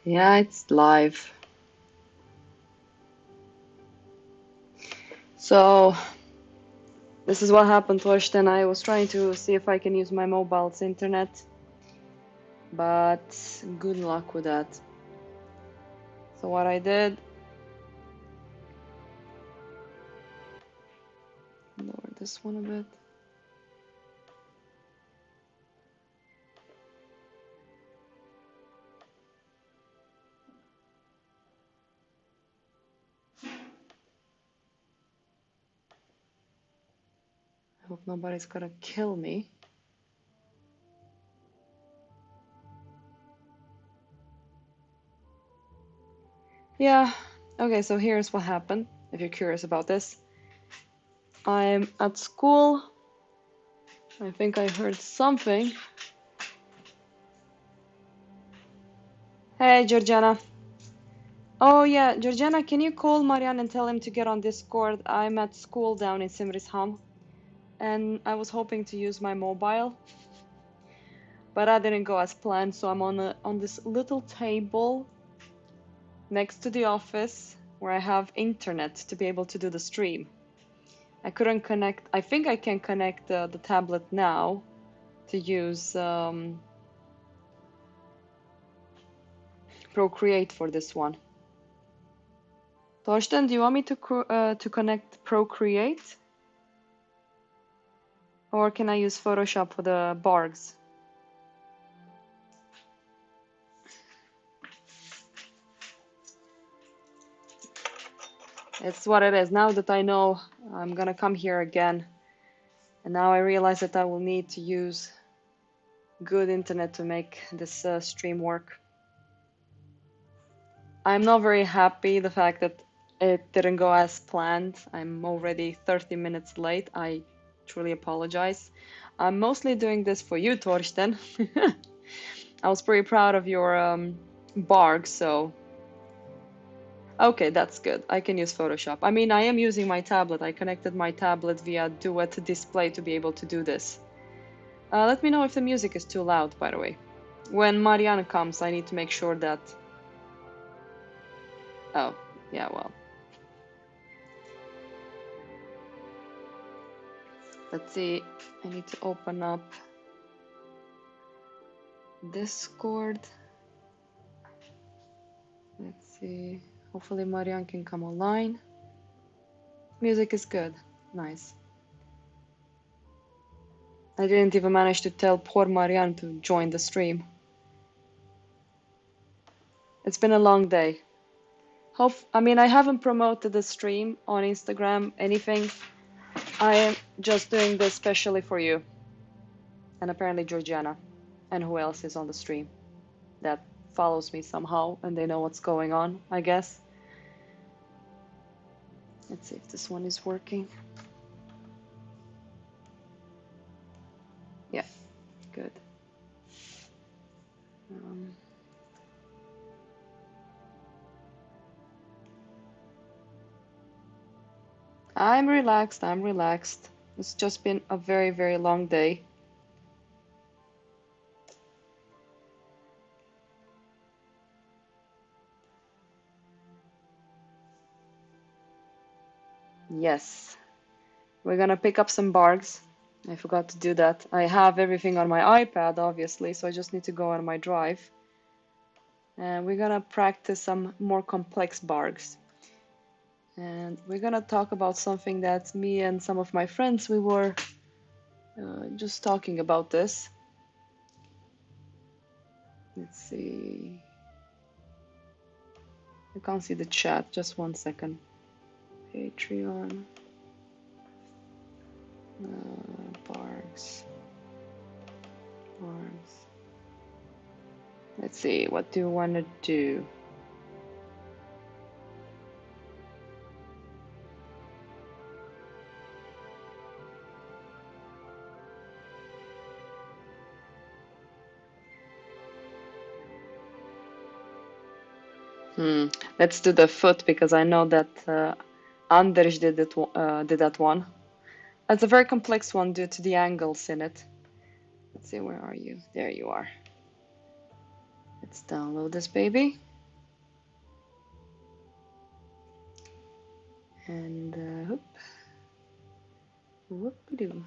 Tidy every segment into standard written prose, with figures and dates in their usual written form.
Yeah, it's live. So, this is what happened, Torsten. I was trying to see if I can use my mobile's internet, but good luck with that. So what I did, lower this one a bit. I hope nobody's gonna kill me. Yeah, okay, so here's what happened, if you're curious about this. I'm at school. I think I heard something. Hey, Georgiana. Oh yeah, Georgiana, can you call Marianne and tell him to get on Discord? I'm at school down in Simrishamn, and I was hoping to use my mobile, but I didn't go as planned, so I'm on this little table next to the office where I have internet to be able to do the stream. I couldn't connect. I think I can connect the tablet now to use Procreate for this one. Torsten, do you want me to connect Procreate? Or can I use Photoshop for the Bargues? It's what it is. Now that I know I'm gonna come here again, and now I realize that I will need to use good internet to make this stream work. I'm not very happy the fact that it didn't go as planned. I'm already 30 minutes late. I truly apologize. I'm mostly doing this for you, Torsten. I was pretty proud of your Barg, so... Okay, that's good. I can use Photoshop. I mean, I am using my tablet. I connected my tablet via Duet display to be able to do this. Let me know if the music is too loud, by the way. When Marianne comes, I need to make sure that... Oh, yeah, well. Let's see. I need to open up Discord. Let's see. Hopefully Marianne can come online. Music is good. Nice. I didn't even manage to tell poor Marianne to join the stream. It's been a long day. I mean, I haven't promoted the stream on Instagram, anything. I am just doing this specially for you. And apparently Georgiana. And who else is on the stream that follows me somehow and they know what's going on, I guess. Let's see if this one is working. Yeah, good. I'm relaxed, I'm relaxed. It's just been a very, very long day. Yes, we're gonna pick up some Bargues. I forgot to do that. I have everything on my iPad, obviously, so I just need to go on my drive. And we're gonna practice some more complex Bargues. And we're gonna talk about something that me and some of my friends, we were just talking about this. Let's see. I can't see the chat. Just one second. Patreon. Bargues. Let's see. What do you want to do? Let's do the foot because I know that Anders did that one. It's a very complex one due to the angles in it. Let's see, where are you? There you are. Let's download this baby. And whoop-a-doo.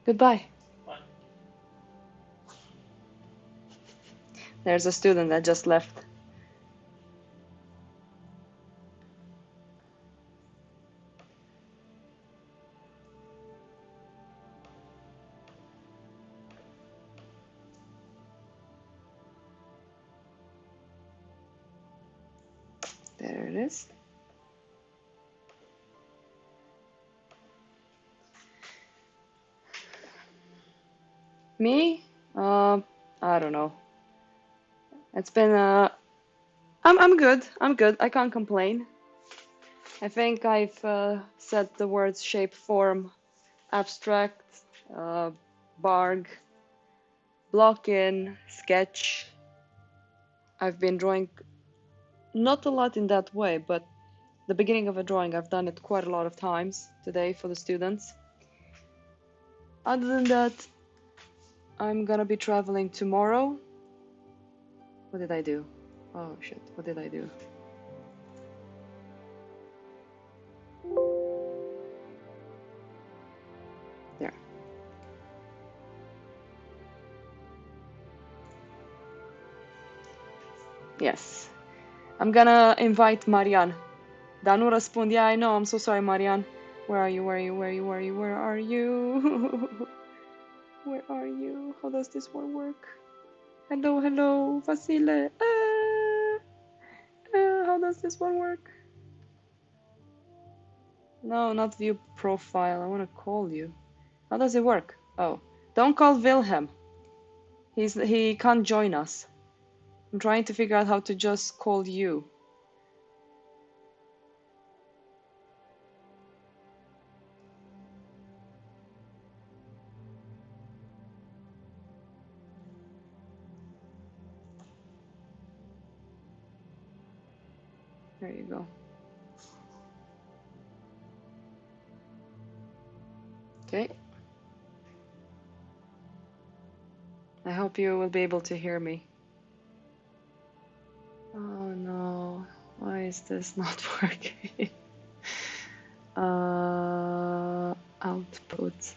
Goodbye. There's a student that just left. There it is. Me? I don't know. It's been I'm good. I'm good. I can't complain. I think I've said the words shape, form, abstract, barg, block in, sketch. I've been drawing not a lot in that way, but the beginning of a drawing, I've done it quite a lot of times today for the students. Other than that, I'm gonna be traveling tomorrow. What did I do? Oh shit, what did I do? There. Yes. I'm gonna invite Marian. Dar nu răspund. Yeah, I know. I'm so sorry, Marian. Where are you? Where are you? Where are you? Where are you? Where are you? Where are you? How does this one work? Hello, hello, Vasile. How does this one work? No, not view profile. I want to call you. How does it work? Oh, don't call Wilhelm. He can't join us. I'm trying to figure out how to just call you. There you go. Okay. I hope you will be able to hear me. Oh no, why is this not working? Output.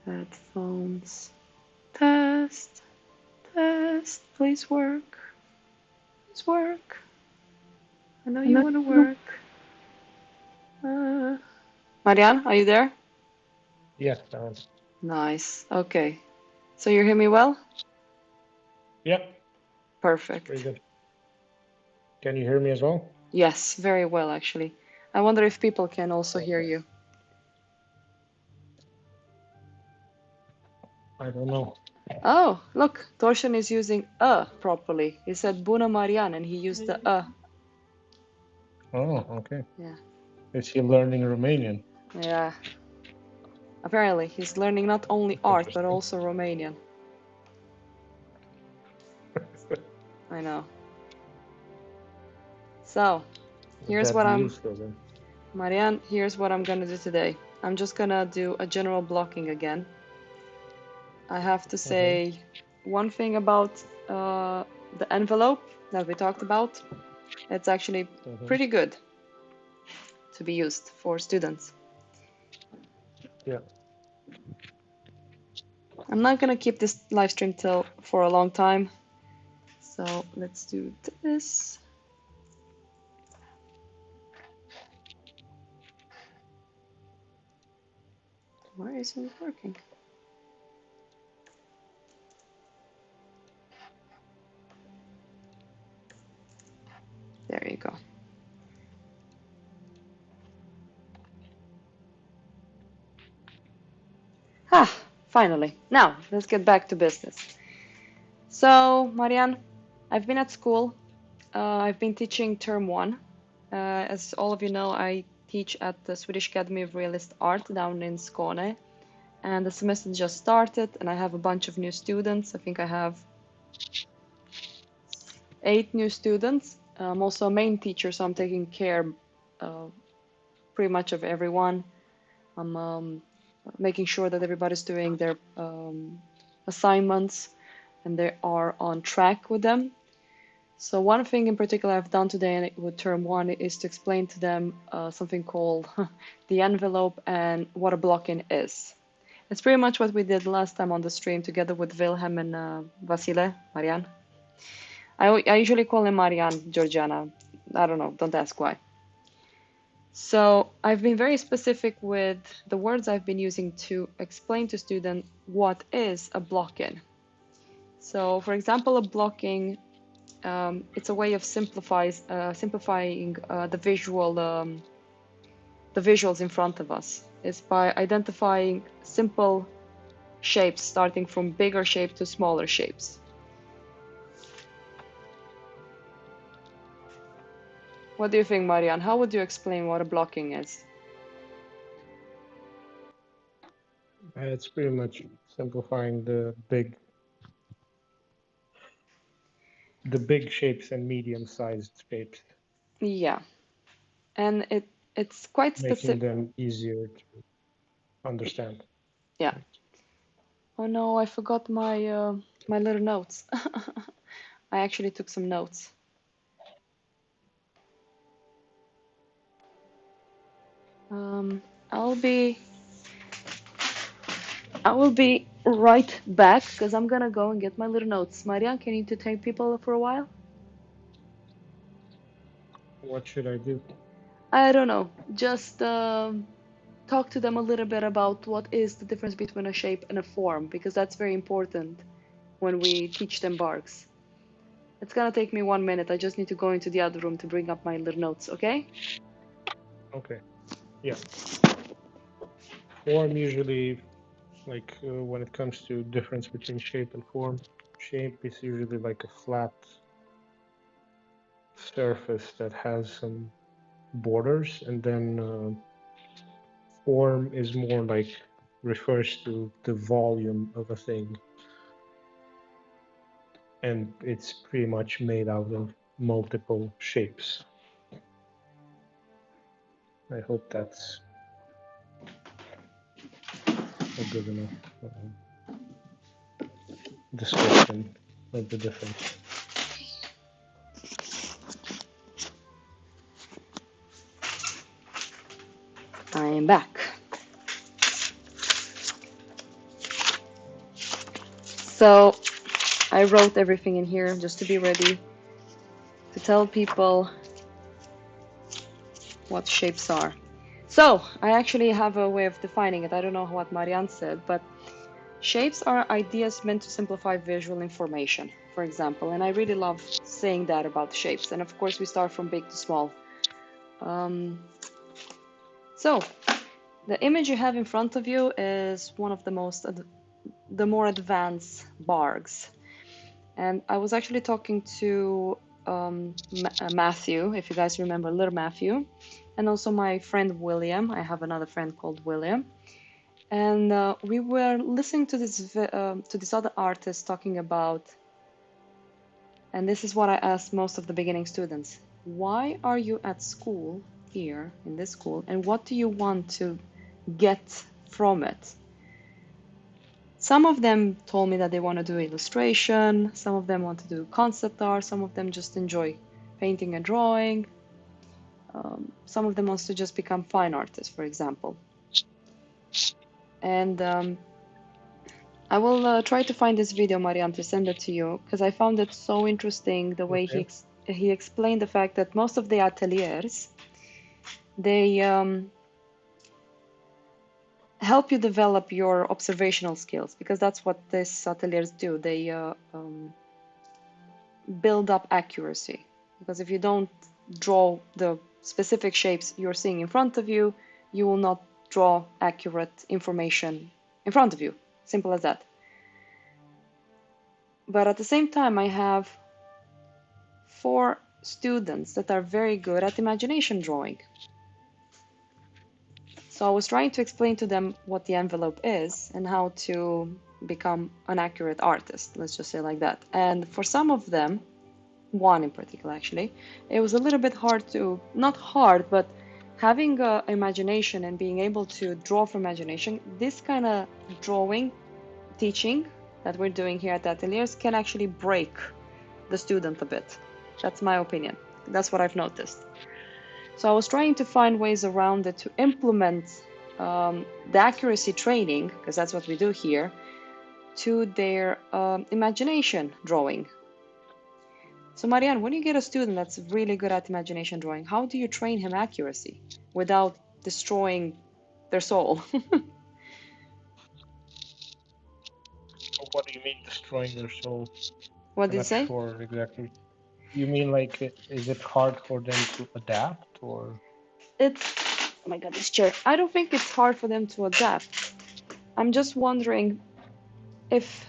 Headphones. Test. Test. Please work. Please work. I know you want to work. Marianne, are you there? Yes. Nice. Okay. So you hear me well? Yep. Perfect. Very good. Can you hear me as well? Yes, very well, actually. I wonder if people can also hear you. I don't know. Oh, look, Torsten is using properly. He said Bună Marian and he used the Oh, okay. Yeah. Is he learning Romanian? Yeah. Apparently, he's learning not only art, but also Romanian. I know. So, here's what Marianne, here's what I'm gonna do today. I'm just gonna do a general blocking again. I have to say one thing about the envelope that we talked about. It's actually pretty good to be used for students. Yeah. I'm not gonna keep this live stream for a long time. So let's do this. Why isn't it working? There you go. Ah, finally. Now, let's get back to business. So, Marianne, I've been at school. I've been teaching term one. As all of you know, I teach at the Swedish Academy of Realist Art down in Skåne. And the semester just started, and I have a bunch of new students. I think I have 8 new students. I'm also a main teacher, so I'm taking care pretty much of everyone. I'm making sure that everybody's doing their assignments and they are on track with them. So one thing in particular I've done today with term one is to explain to them something called the envelope and what a block-in is. It's pretty much what we did last time on the stream together with Wilhelm and Vasile, Marianne. I usually call him Marianne, Georgiana. I don't know, don't ask why. So I've been very specific with the words I've been using to explain to students what is a block-in. So for example, a blocking, it's a way of simplifying the visuals in front of us. It's by identifying simple shapes, starting from bigger shape to smaller shapes. What do you think, Marianne? How would you explain what a blocking is? It's pretty much simplifying the big shapes and medium-sized shapes, Yeah, and it's quite making specific. them easier to understand. Yeah. Oh no, I forgot my little notes. I actually took some notes. Um, I'll be I will be right back because I'm gonna go and get my little notes. Marian, can you entertain people for a while? What should I do? I don't know. Just talk to them a little bit about what is the difference between a shape and a form because that's very important when we teach them barks. It's gonna take me 1 minute. I just need to go into the other room to bring up my little notes, okay? Okay. Yeah. Form usually, like when it comes to difference between shape and form, shape is usually like a flat surface that has some borders, and then form is more like refers to the volume of a thing, and it's pretty much made out of multiple shapes. I hope that's a good enough description of the difference. I am back. So I wrote everything in here just to be ready to tell people what shapes are. So I actually have a way of defining it. I don't know what Marianne said, but shapes are ideas meant to simplify visual information, for example. And I really love saying that about shapes. And of course, we start from big to small. So the image you have in front of you is one of the more advanced Bargues. And I was actually talking to Matthew, if you guys remember, little Matthew, and also my friend William. I have another friend called William, and we were listening to this other artist talking about, and this is what I asked most of the beginning students: why are you at school here in this school, and what do you want to get from it? Some of them told me that they want to do illustration, some of them want to do concept art, some of them just enjoy painting and drawing, some of them wants to just become fine artists, for example. And I will try to find this video, Mariam, to send it to you because I found it so interesting the way Okay. he explained the fact that most of the ateliers they help you develop your observational skills because that's what these ateliers do. They build up accuracy because if you don't draw the specific shapes you're seeing in front of you, you will not draw accurate information in front of you. Simple as that. But at the same time, I have 4 students that are very good at imagination drawing. So I was trying to explain to them what the envelope is and how to become an accurate artist, let's just say like that. And for some of them, one in particular actually, it was a little bit hard to, not hard, but having imagination and being able to draw from imagination, this kind of drawing, teaching that we're doing here at the ateliers can actually break the student a bit. That's my opinion. That's what I've noticed. So I was trying to find ways around it to implement the accuracy training, because that's what we do here, to their imagination drawing. So Marianne, when you get a student that's really good at imagination drawing, how do you train him accuracy without destroying their soul? What do you mean destroying their soul? What I'm did you not say? sure exactly. You mean like, is it hard for them to adapt, or It's, oh my God, this chair. I don't think it's hard for them to adapt. I'm just wondering if,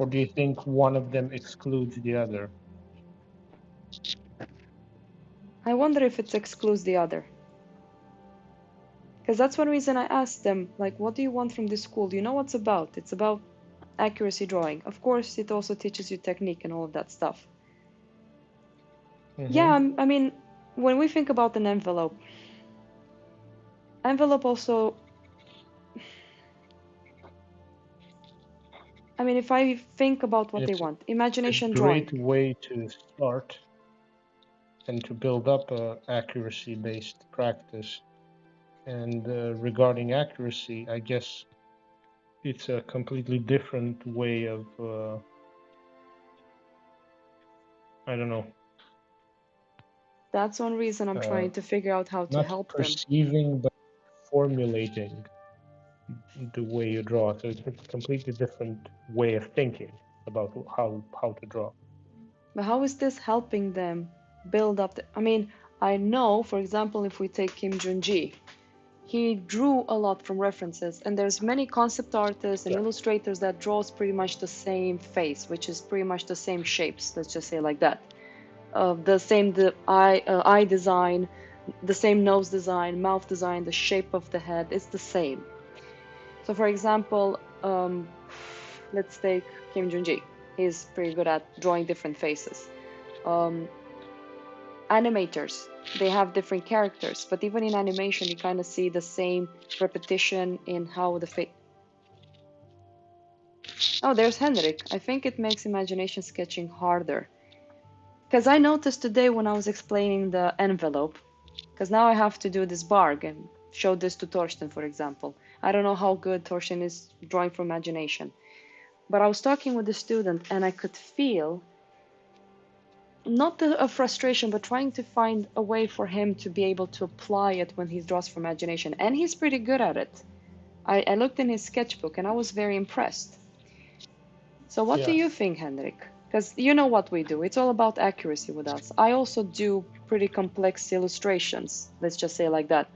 do you think one of them excludes the other? I wonder if it excludes the other. Because that's one reason I asked them, like, what do you want from this school? Do you know what it's about? It's about accuracy drawing. Of course, it also teaches you technique and all of that stuff. Mm-hmm. Yeah, I mean, when we think about an envelope also, I mean, if I think about what And they it's want, a imagination drawing. great way to start and to build up a accuracy-based practice. And regarding accuracy, I guess it's a completely different way of, I don't know, That's one reason I'm uh, trying to figure out how to not help them. perceiving, but formulating the way you draw. So it's a completely different way of thinking about how to draw. But how is this helping them build up I mean, I know, for example, if we take Kim Jun-ji, he drew a lot from references, and there's many concept artists and Yeah. illustrators that draws pretty much the same face, which is pretty much the same shapes, let's just say like that. The eye design, the same nose design, mouth design, the shape of the head is the same. So for example, let's take Kim Jun-ji. He's pretty good at drawing different faces. Um, Animators, they have different characters, but even in animation, you kind of see the same repetition in how the face. Oh, there's Henrik. I think it makes imagination sketching harder. Because I noticed today when I was explaining the envelope, because now I have to do this barg and show this to Torsten, for example. I don't know how good Torsten is drawing from imagination, but I was talking with the student and I could feel not a frustration, but trying to find a way for him to be able to apply it when he draws from imagination. And he's pretty good at it. I looked in his sketchbook and I was very impressed. So, what do Yeah. you think, Henrik? Because you know what we do, it's all about accuracy with us. I also do pretty complex illustrations, let's just say like that.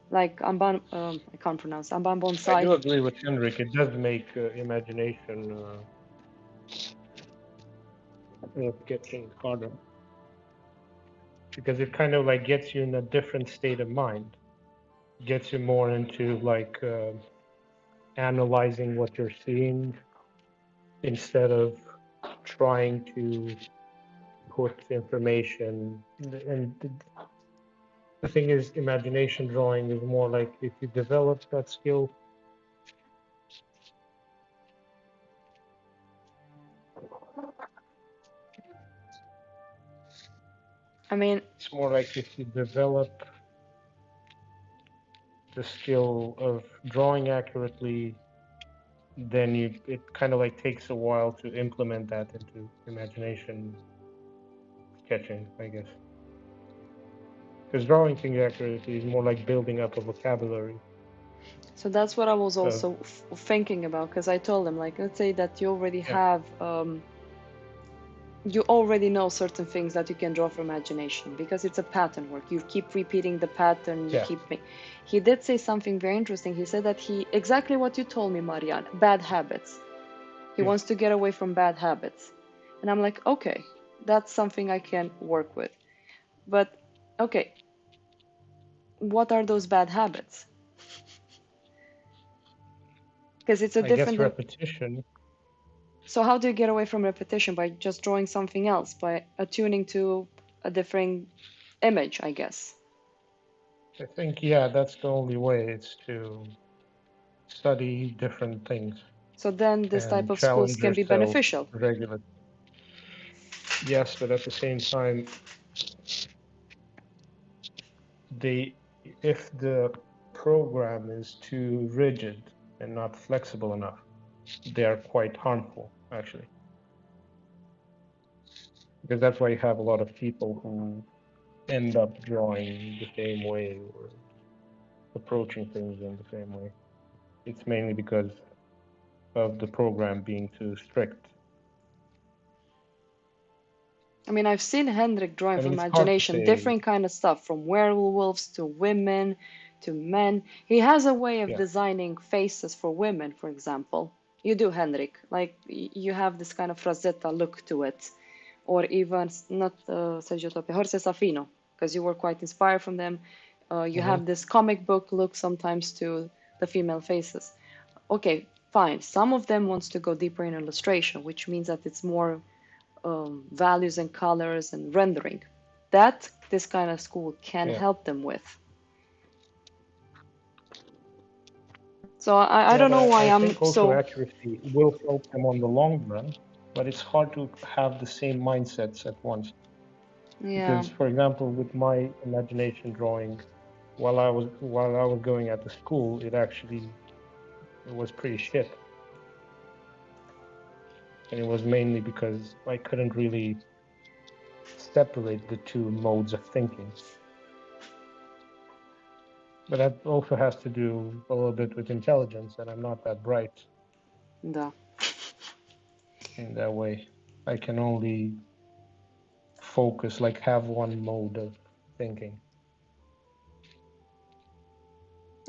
Like Amban, I can't pronounce Amban I Bonsai. do agree with Henrik. It does make imagination sketching harder because it kind of like gets you in a different state of mind, gets you more into like analyzing what you're seeing instead of trying to put information. And the thing is, imagination drawing is more like if you develop that skill, I mean, it's more like if you develop the skill of drawing accurately, then it kind of like takes a while to implement that into imagination sketching, I guess. Because drawing finger accuracy is more like building up a vocabulary So that's what I was of, also thinking about, because I told them, like, let's say that you already yeah, have, you already know certain things that you can draw from imagination because it's a pattern work. You keep repeating the pattern, you yeah, keep. He did say something very interesting. He said that exactly what you told me, Marianne, bad habits. He yeah. wants to get away from bad habits. And I'm like, okay, that's something I can work with. But, okay, what are those bad habits? Because it's a I guess different. repetition. So how do you get away from repetition? By just drawing something else, by attuning to a different image, I guess. I think, yeah, that's the only way. It's to study different things So then this type and of schools challenge can be yourself beneficial. regularly. Yes, but at the same time, they if the program is too rigid and not flexible enough, they are quite harmful, actually. Because that's why you have a lot of people who end up drawing the same way or approaching things in the same way. It's mainly because of the program being too strict. I mean, I've seen Hendrik drawing I mean, from it's hard to imagination, say. different kind of stuff, from werewolves to women to men. He has a way of Yeah. designing faces for women, for example. You do, Hendrik. Like you have this kind of Frazetta look to it, or even not Sergio Jorge Safino, because you were quite inspired from them. You Hmm. have this comic book look sometimes to the female faces. Okay, fine. Some of them wants to go deeper in illustration, which means that it's more values and colors and rendering. That this kind of school can Yeah. help them with. So I Yeah, don't but know why I I'm think also so, accuracy will help them on the long run, but it's hard to have the same mindsets at once. yeah. Because, for example, with my imagination drawing, while I was going at the school, it was pretty shit, and it was mainly because I couldn't really separate the two modes of thinking. But that also has to do a little bit with intelligence, and I'm not that bright Да. in that way. I can only focus, like have one mode of thinking.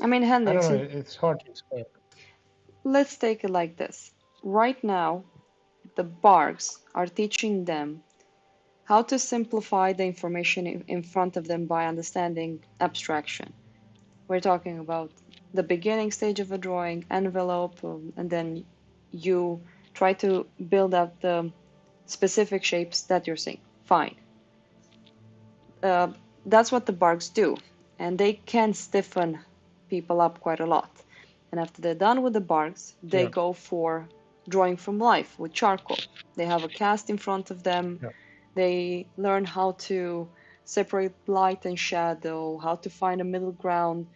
I mean, I don't Hendrik, know, it's hard to explain. let's take it like this. Right now, the Bargues are teaching them how to simplify the information in front of them by understanding abstraction. We're talking about the beginning stage of a drawing, envelope, and then you try to build up the specific shapes that you're seeing. Fine. Uh, that's what the Barks do, and they can stiffen people up quite a lot. And after they're done with the Barks, they Yeah, go for drawing from life with charcoal. They have a cast in front of them. yeah, They learn how to separate light and shadow, how to find a middle ground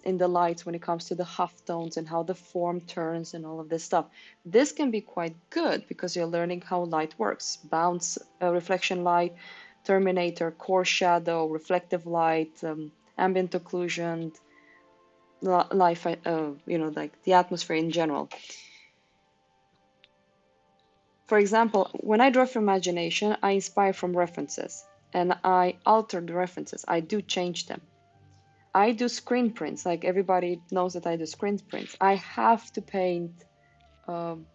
in the lights when it comes to the half tones and how the form turns and all of this stuff. This can be quite good because you're learning how light works, bounce, reflection light, terminator, core shadow, reflective light, ambient occlusion, life, like the atmosphere in general. For example, when I draw from imagination, I inspire from references and I alter the references. I do change them. I do screen prints, like everybody knows that I do screen prints. I have to paint um,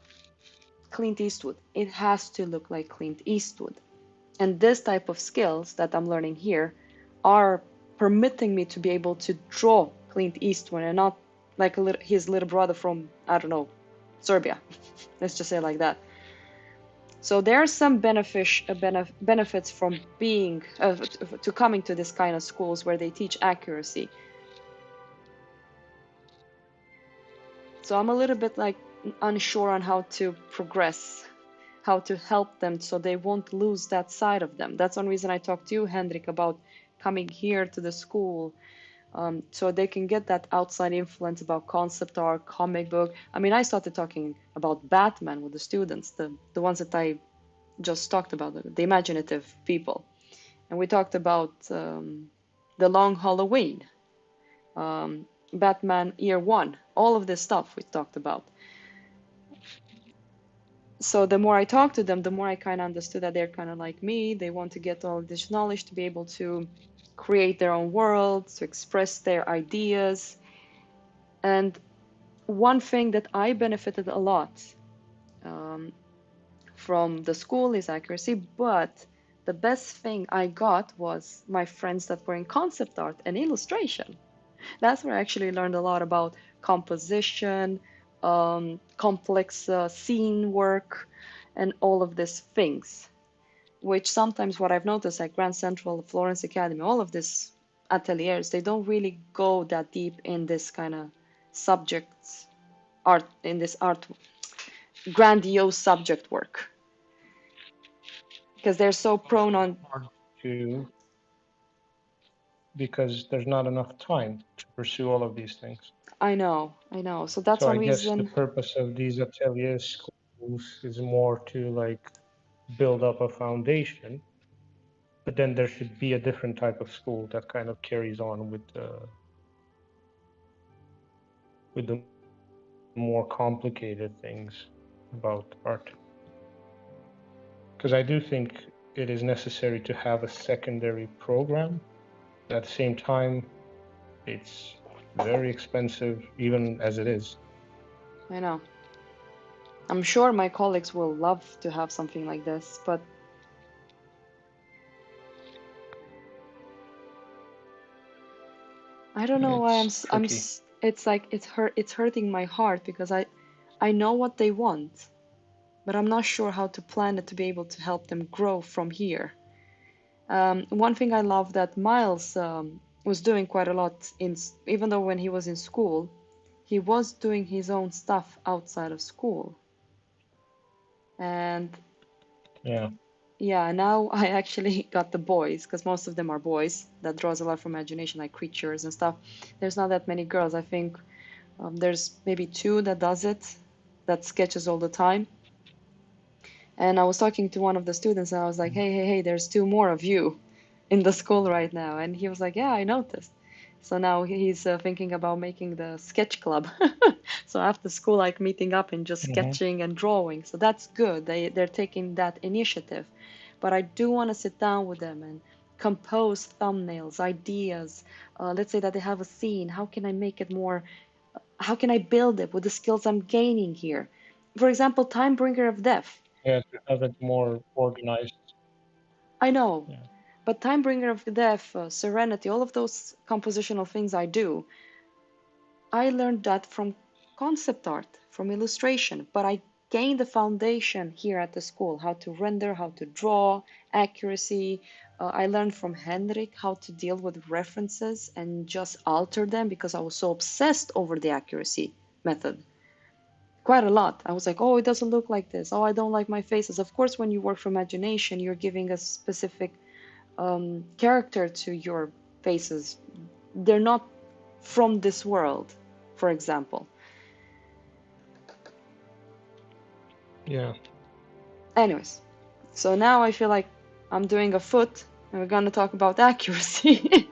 Clint Eastwood. It has to look like Clint Eastwood. And this type of skills that I'm learning here are permitting me to be able to draw Clint Eastwood and not like his little brother from, I don't know, Serbia. Let's just say it like that. So there are some benefits from being to coming to this kind of schools where they teach accuracy. So I'm a little bit like unsure on how to progress, how to help them so they won't lose that side of them. That's one reason I talked to you, Hendrik, about coming here to the school. so they can get that outside influence about concept art, comic book. I mean, I started talking about Batman with the students, the ones that I just talked about, the imaginative people. And we talked about The Long Halloween, Batman Year One, all of this stuff we talked about. So the more I talked to them, the more I kind of understood that they're kind of like me. They want to get all of this knowledge to be able to create their own world, to express their ideas. And one thing that I benefited a lot um, from the school is accuracy, but the best thing I got was my friends that were in concept art and illustration. That's where I actually learned a lot about composition, complex scene work, and all of these things. Which sometimes what I've noticed at Grand Central, Florence Academy, all of these ateliers, they don't really go that deep in this kind of subjects art, in this art, grandiose subject work, because they're so prone on. Hard to, because there's not enough time to pursue all of these things. I know. So that's So one I guess the reason. purpose of these atelier schools is more to like build up a foundation, but then there should be a different type of school that kind of carries on with the more complicated things about art. Because I do think it is necessary to have a secondary program. At the same time, it's very expensive, even as it is. I know. I'm sure my colleagues will love to have something like this, but I don't know why It's tricky. it's like it's hurting my heart because I know what they want, but I'm not sure how to plan it to be able to help them grow from here. One thing I love that Miles was doing quite a lot even though when he was in school, he was doing his own stuff outside of school. And Yeah. yeah, now I actually got the boys because most of them are boys. That draws a lot from imagination, like creatures and stuff. There's not that many girls. I think there's maybe two that does it, that sketches all the time. And I was talking to one of the students and I was like, hey, there's two more of you in the school right now. And he was like, yeah, I noticed. So now he's thinking about making the sketch club. So after school, like meeting up and just Hmm. sketching and drawing. So that's good. They're taking that initiative. But I do want to sit down with them and compose thumbnails, ideas. Let's say that they have a scene. How can I make it more? How can I build it with the skills I'm gaining here? For example, Time Bringer of Death. Yeah, to have it more organized. I know, Yeah. but Time Bringer of Death, Serenity, all of those compositional things I do, I learned that from concept art, from illustration, but I gained the foundation here at the school, how to render, how to draw, accuracy. I learned from Henrik how to deal with references and just alter them because I was so obsessed over the accuracy method. Quite a lot. I was like, oh, it doesn't look like this. Oh, I don't like my faces. Of course, when you work for imagination, you're giving a specific character to your faces. They're not from this world, for example. Yeah. Anyways, so now I feel like I'm doing a foot and we're gonna talk about accuracy.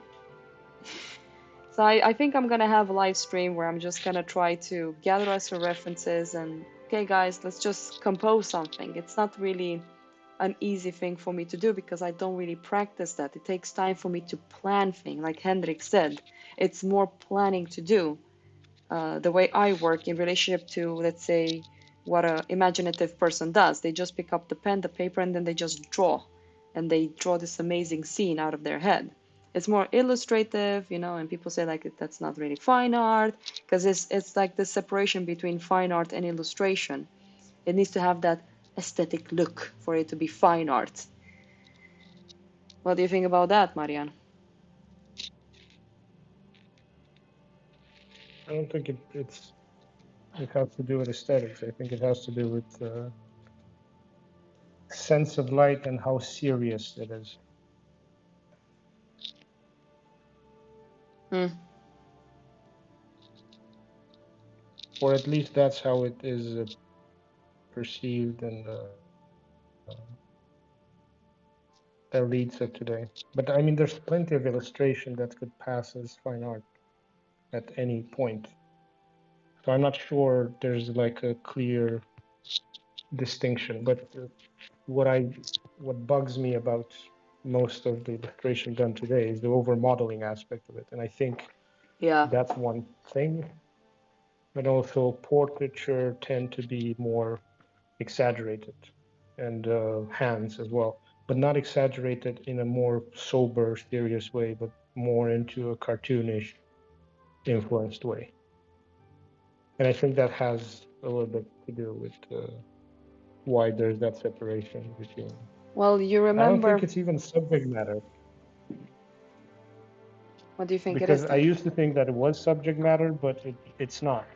So I think I'm gonna have a live stream where I'm just gonna try to gather us some references and okay guys, let's just compose something. It's not really an easy thing for me to do because I don't really practice that. It takes time for me to plan things. Like Hendrik said, it's more planning to do. The way I work in relationship to, let's say, what a imaginative person does. They just pick up the pen, the paper, and then they just draw, and they draw this amazing scene out of their head. It's more illustrative, you know, and people say like that's not really fine art because it's like the separation between fine art and illustration. It needs to have that aesthetic look for it to be fine art. What do you think about that, Marianne? I don't think it has to do with aesthetics. I think it has to do with sense of light and how serious it is. Hmm. or at least that's how it is perceived and elites of today. But I mean, there's plenty of illustration that could pass as fine art at any point. So I'm not sure there's like a clear distinction. But what bugs me about most of the illustration done today is the over modeling aspect of it, and I think Yeah. that's one thing. But also portraiture tend to be more exaggerated, and hands as well, but not exaggerated in a more sober, serious way, but more into a cartoonish influenced way. And I think that has a little bit to do with why there's that separation between. Well, you I don't think remember, it's even subject matter, what do you think it is because I then? used to think that it was subject matter, but it's not.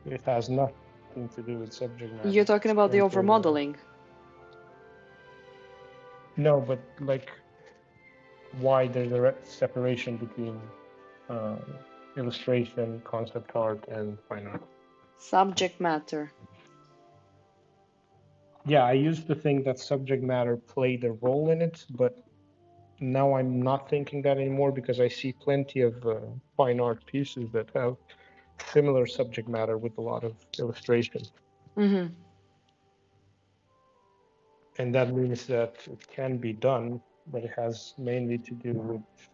It has nothing to do with subject matter. You're talking about the And overmodeling. no, but like why there's a separation between uh, illustration, concept art, and fine art. Subject matter. Yeah, I used to think that subject matter played a role in it, but now I'm not thinking that anymore because I see plenty of fine art pieces that have similar subject matter with a lot of illustration. Mm-hmm. And that means that it can be done, but it has mainly to do with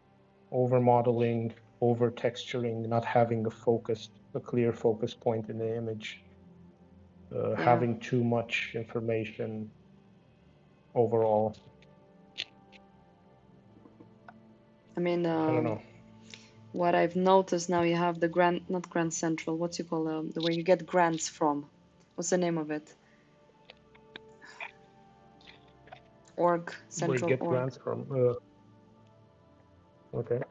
over modeling, over texturing, not having a clear focus point in the image, Yeah. having too much information overall. I mean, I don't know. what I've noticed now, you have the Grand, not Grand Central, what's you call the where you get grants from? What's the name of it? Org, Where you Central get Org. grants from. Okay.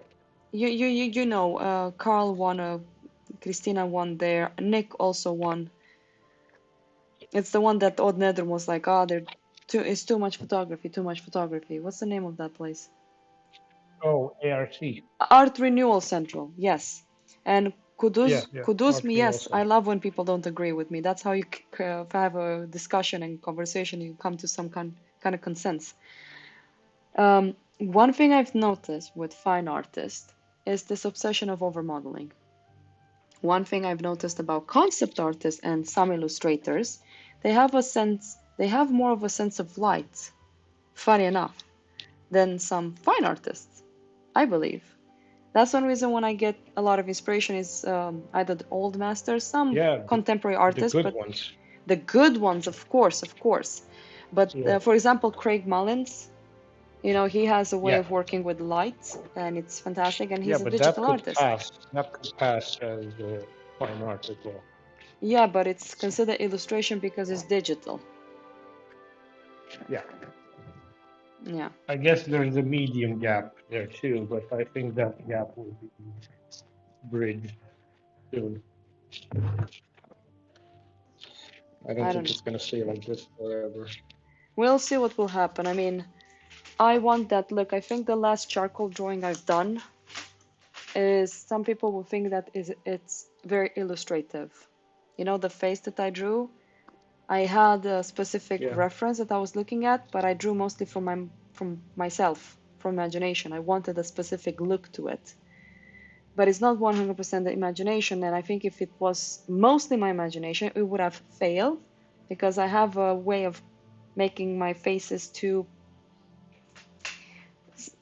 You know, Carl won, Christina won there, Nick also won. It's the one that Odd Nether was like, oh, it's too much photography, too much photography. What's the name of that place? Oh, ARC. Art Renewal Central, yes. And Yeah, Kuduz, yeah. Kuduz Art me, Renewal yes. I Center. love when people don't agree with me. That's how you have a discussion and conversation. You come to some kind of consensus. One thing I've noticed with fine artists is this obsession of overmodeling. One thing I've noticed about concept artists and some illustrators, they have more of a sense of light, funny enough, than some fine artists, I believe. That's one reason when I get a lot of inspiration is either the old masters, some Yeah, contemporary the artists, good but ones. the good ones, of course, of course. But Yeah. for example, Craig Mullins, you know, he has a way Yeah. of working with light, and it's fantastic. And Yeah, he's a but that digital could artist. pass. That could pass as fine art as well. Yeah, but it's considered illustration because it's digital. Yeah. Yeah, I guess there's a medium gap there too, but I think that gap will be bridged soon. I don't I don't think know. it's gonna stay like this forever. We'll see what will happen. I mean, I want that look. I think the last charcoal drawing I've done is some people will think that is it's very illustrative. You know, the face that I drew, I had a specific Yeah. reference that I was looking at, but I drew mostly from myself, from imagination. I wanted a specific look to it. But it's not 100% the imagination, and I think if it was mostly my imagination, it would have failed because I have a way of making my faces too.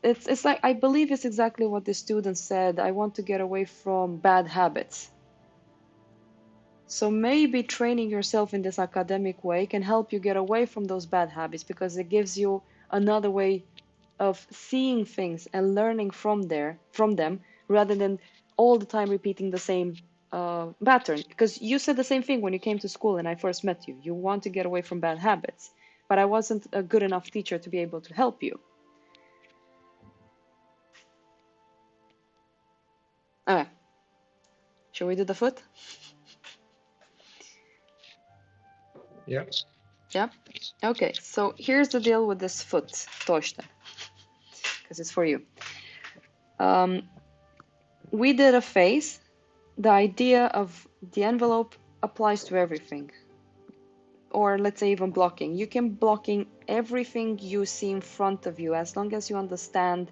It's like I believe it's exactly what the student said. I want to get away from bad habits. So maybe training yourself in this academic way can help you get away from those bad habits because it gives you another way of seeing things and learning from them rather than all the time repeating the same pattern. Because you said the same thing when you came to school and I first met you. You want to get away from bad habits, but I wasn't a good enough teacher to be able to help you. Okay, shall we do the foot? Yeah. Yeah. Okay, so here's the deal with this foot, Torsten, because it's for you. We did a face. The idea of the envelope applies to everything. Or let's say even blocking. You can blocking everything you see in front of you as long as you understand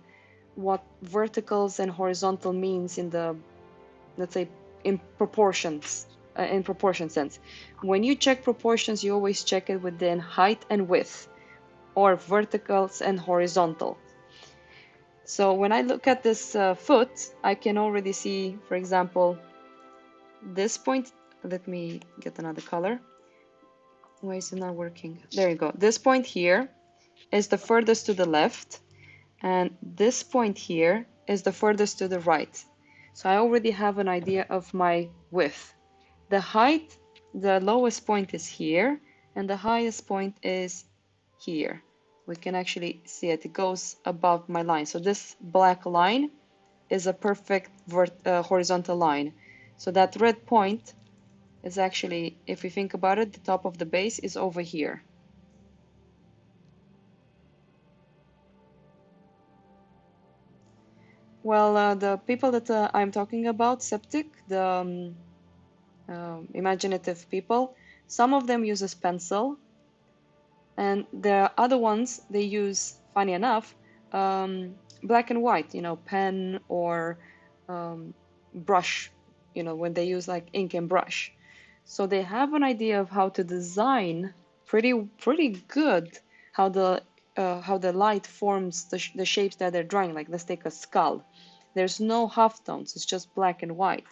what verticals and horizontal means in the, let's say, in proportions, in proportion sense. When you check proportions, you always check it within height and width, or verticals and horizontal. So when I look at this foot, I can already see, for example, this point. Let me get another color. Why is it not working? There you go. This point here is the furthest to the left, and this point here is the furthest to the right. So I already have an idea of my width. The height, the lowest point is here, and the highest point is here. We can actually see it. It goes above my line. So this black line is a perfect horizontal line. So that red point is actually, if we think about it, the top of the base is over here. Well, the people that I'm talking about, septic, the imaginative people, some of them uses pencil, and the other ones they use, funny enough, black and white, pen or brush, when they use like ink and brush. So they have an idea of how to design pretty good how the light forms the shapes that they're drawing. Like let's take a skull. There's no halftones, it's just black and white.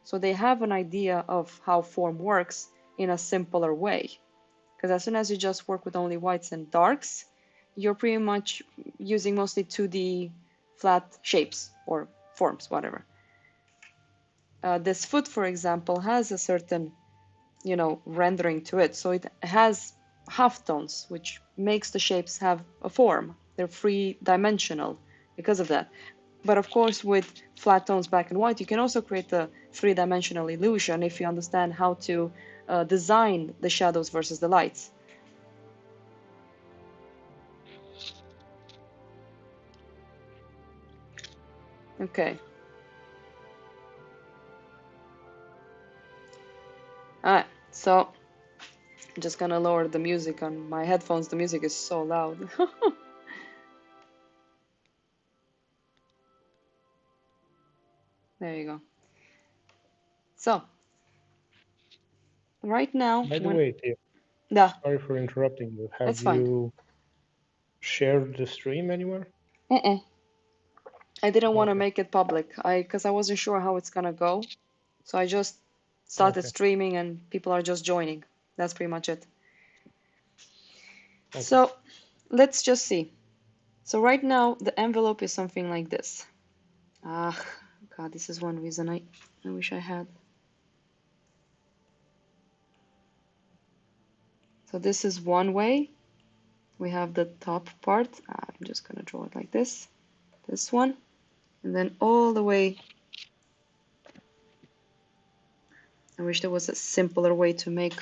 So they have an idea of how form works in a simpler way. Because as soon as you just work with only whites and darks, you're pretty much using mostly 2D flat shapes or forms, whatever. This foot, for example, has a certain, rendering to it. So it has halftones, which makes the shapes have a form. They're three-dimensional because of that. But of course, with flat tones, black and white, you can also create a three-dimensional illusion if you understand how to design the shadows versus the lights. Okay. All right. So I'm just gonna lower the music on my headphones. The music is so loud. There you go. So right now, By the when way, Tia, yeah, sorry for interrupting you. Have it's fine. you shared the stream anywhere? Uh-uh. I didn't want to Okay. make it public. Because I wasn't sure how it's gonna go. So I just started Okay. streaming and people are just joining. That's pretty much it. Okay. So let's just see. So right now the envelope is something like this. Ah, God, this is one reason I wish I had. So this is one way. We have the top part. I'm just gonna draw it like this one, and then all the way. I wish there was a simpler way to make.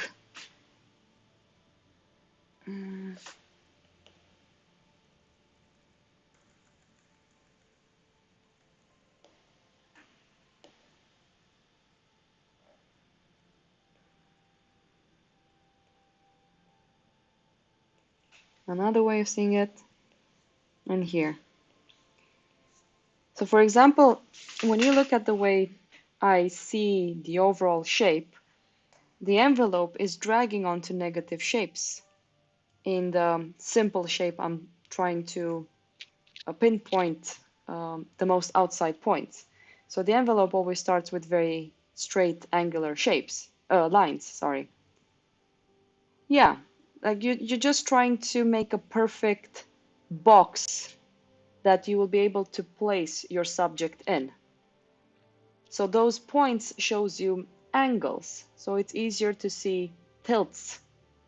Mm, Another way of seeing it, and here. So for example, when you look at the way I see the overall shape, the envelope is dragging onto negative shapes. In the simple shape, I'm trying to pinpoint the most outside points. So the envelope always starts with very straight angular shapes, lines, sorry. Yeah, like you're just trying to make a perfect box that you will be able to place your subject in. So those points shows you angles. So it's easier to see tilts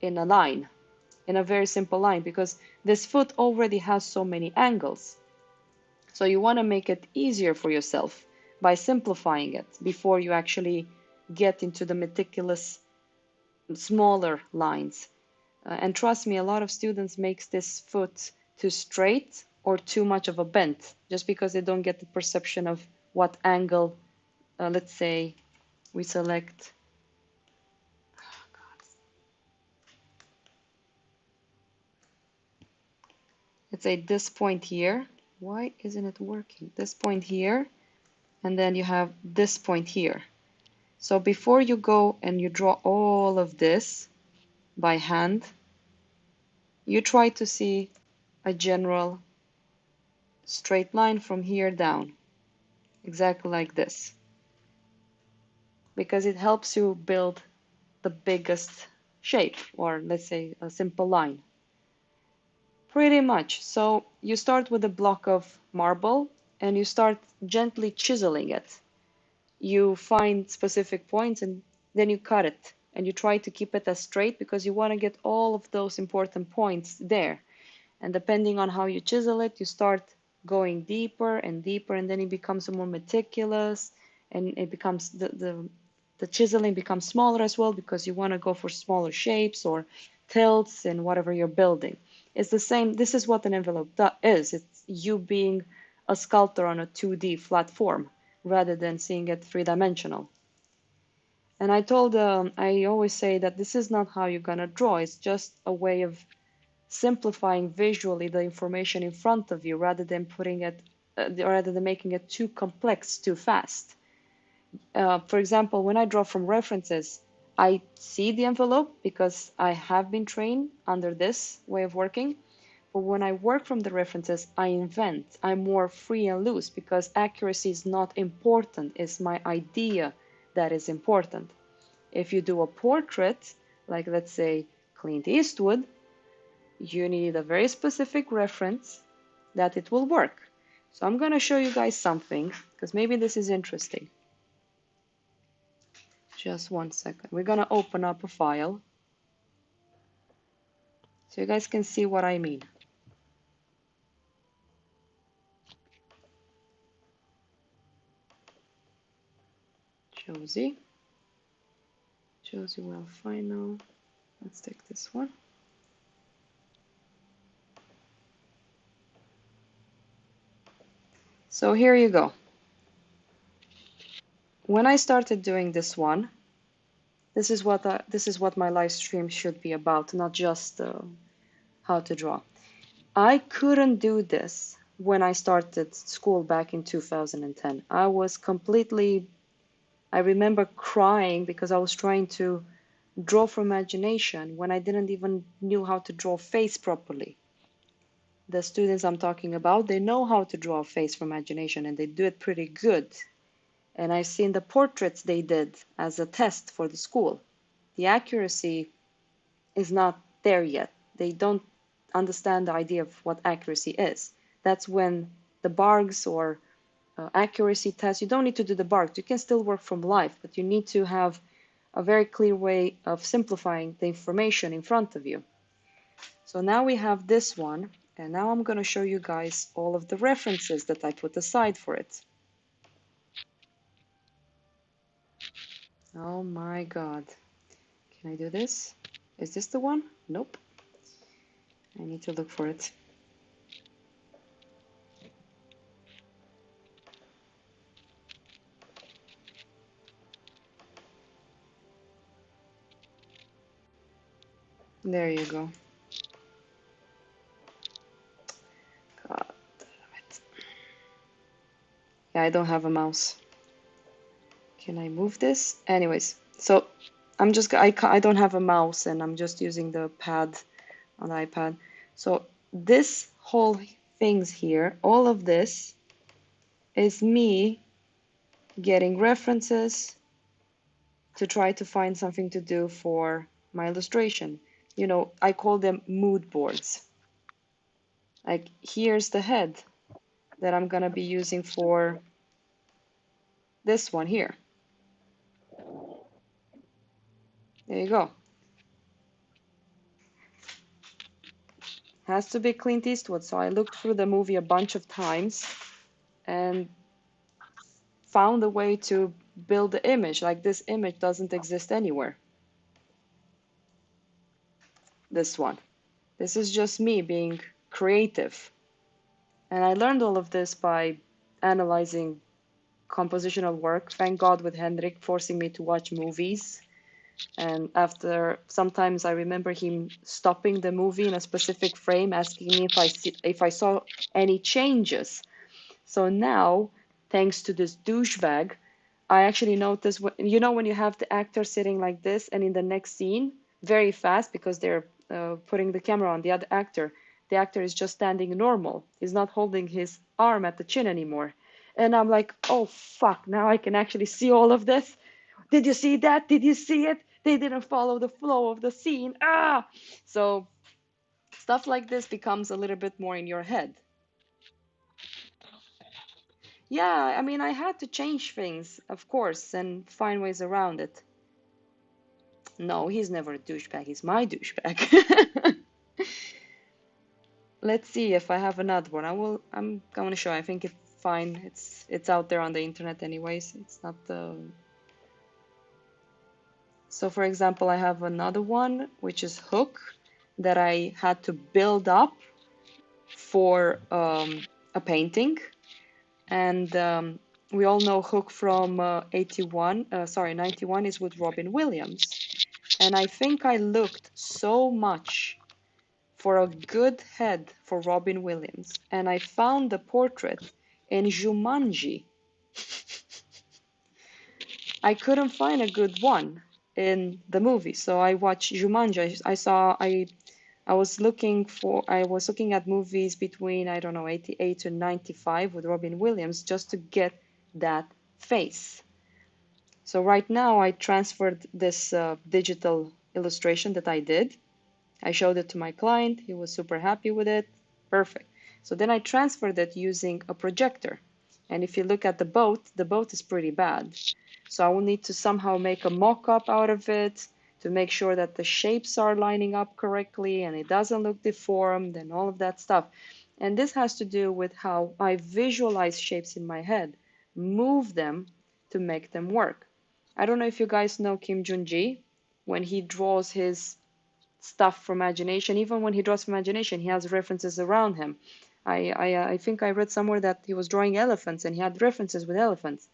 in a line, in a very simple line, because this foot already has so many angles. So you want to make it easier for yourself by simplifying it before you actually get into the meticulous smaller lines. And trust me, a lot of students makes this foot too straight or too much of a bent just because they don't get the perception of what angle, let's say we select let's say this point here. Why isn't it working? This point here, and then you have this point here. So before you go and you draw all of this by hand, you try to see a general straight line from here down, exactly like this, because it helps you build the biggest shape, or let's say a simple line. Pretty much. So you start with a block of marble and you start gently chiseling it. You find specific points and then you cut it and you try to keep it as straight because you want to get all of those important points there. And depending on how you chisel it, you start going deeper and deeper, and then it becomes more meticulous, and it becomes the chiseling becomes smaller as well because you want to go for smaller shapes or tilts in whatever you're building. It's the same. This is what an envelope is. It's you being a sculptor on a 2D flat form rather than seeing it three-dimensional. And I always say that this is not how you're gonna draw. It's just a way of simplifying visually the information in front of you rather than putting it, rather than making it too complex too fast. For example, when I draw from references, I see the envelope because I have been trained under this way of working. But when I work from the references, I invent. I'm more free and loose because accuracy is not important. It's my idea that is important. If you do a portrait, like let's say Clint Eastwood, you need a very specific reference that it will work. So I'm going to show you guys something because maybe this is interesting. Just one second. We're going to open up a file so you guys can see what I mean. Josie. Josie well final. Let's take this one. So here you go. When I started doing this one, this is what my live stream should be about, not just how to draw. I couldn't do this when I started school back in 2010. I remember crying because I was trying to draw from imagination when I didn't even knew how to draw face properly. The students I'm talking about, they know how to draw a face from imagination and they do it pretty good. And I've seen the portraits they did as a test for the school. The accuracy is not there yet. They don't understand the idea of what accuracy is. That's when the Bargues or accuracy test, you don't need to do the Bargues. You can still work from life, but you need to have a very clear way of simplifying the information in front of you. So now we have this one, and now I'm going to show you guys all of the references that I put aside for it. Oh my God. Can I do this? Is this the one? Nope. I need to look for it. There you go. God damn it. Yeah, I don't have a mouse. Can I move this? Anyways, so I don't have a mouse and I'm just using the pad on the iPad. So this whole things here, all of this is me getting references to try to find something to do for my illustration. You know, I call them mood boards. Like here's the head that I'm gonna be using for this one here. There you go. Has to be Clint Eastwood. So I looked through the movie a bunch of times and found a way to build the image. Like this image doesn't exist anywhere. This one. This is just me being creative. And I learned all of this by analyzing compositional work. Thank God with Henrik forcing me to watch movies And after sometimes I remember him stopping the movie in a specific frame, asking me if I saw any changes. So now, thanks to this douchebag, I actually noticed when you have the actor sitting like this, and in the next scene, very fast because they're putting the camera on the actor is just standing normal. He's not holding his arm at the chin anymore. And I'm like, oh fuck, now I can actually see all of this. Did you see that? Did you see it? They didn't follow the flow of the scene. Ah! So stuff like this becomes a little bit more in your head. Yeah, I mean, I had to change things, of course, and find ways around it. No, he's never a douchebag. He's my douchebag. Let's see if I have another one. I'm going to show. I think it's fine. It's out there on the internet anyways. It's not the. So for example, I have another one which is hook that I had to build up for a painting, and we all know Hook from 91 is with Robin Williams. And I think I looked so much for a good head for Robin Williams, and I found the portrait in Jumanji. I couldn't find a good one in the movie, so I watched Jumanji. I was looking at movies between, I don't know, 88 to 95 with Robin Williams just to get that face. So right now I transferred this digital illustration that I did. I showed it to my client. He was super happy with it. Perfect. So then I transferred it using a projector. And if you look at the boat is pretty bad. So I will need to somehow make a mock-up out of it to make sure that the shapes are lining up correctly and it doesn't look deformed and all of that stuff. And this has to do with how I visualize shapes in my head, move them to make them work. I don't know if you guys know Kim Jun-ji. When he draws his stuff from imagination, even when he draws from imagination, he has references around him. I think I read somewhere that he was drawing elephants and he had references with elephants.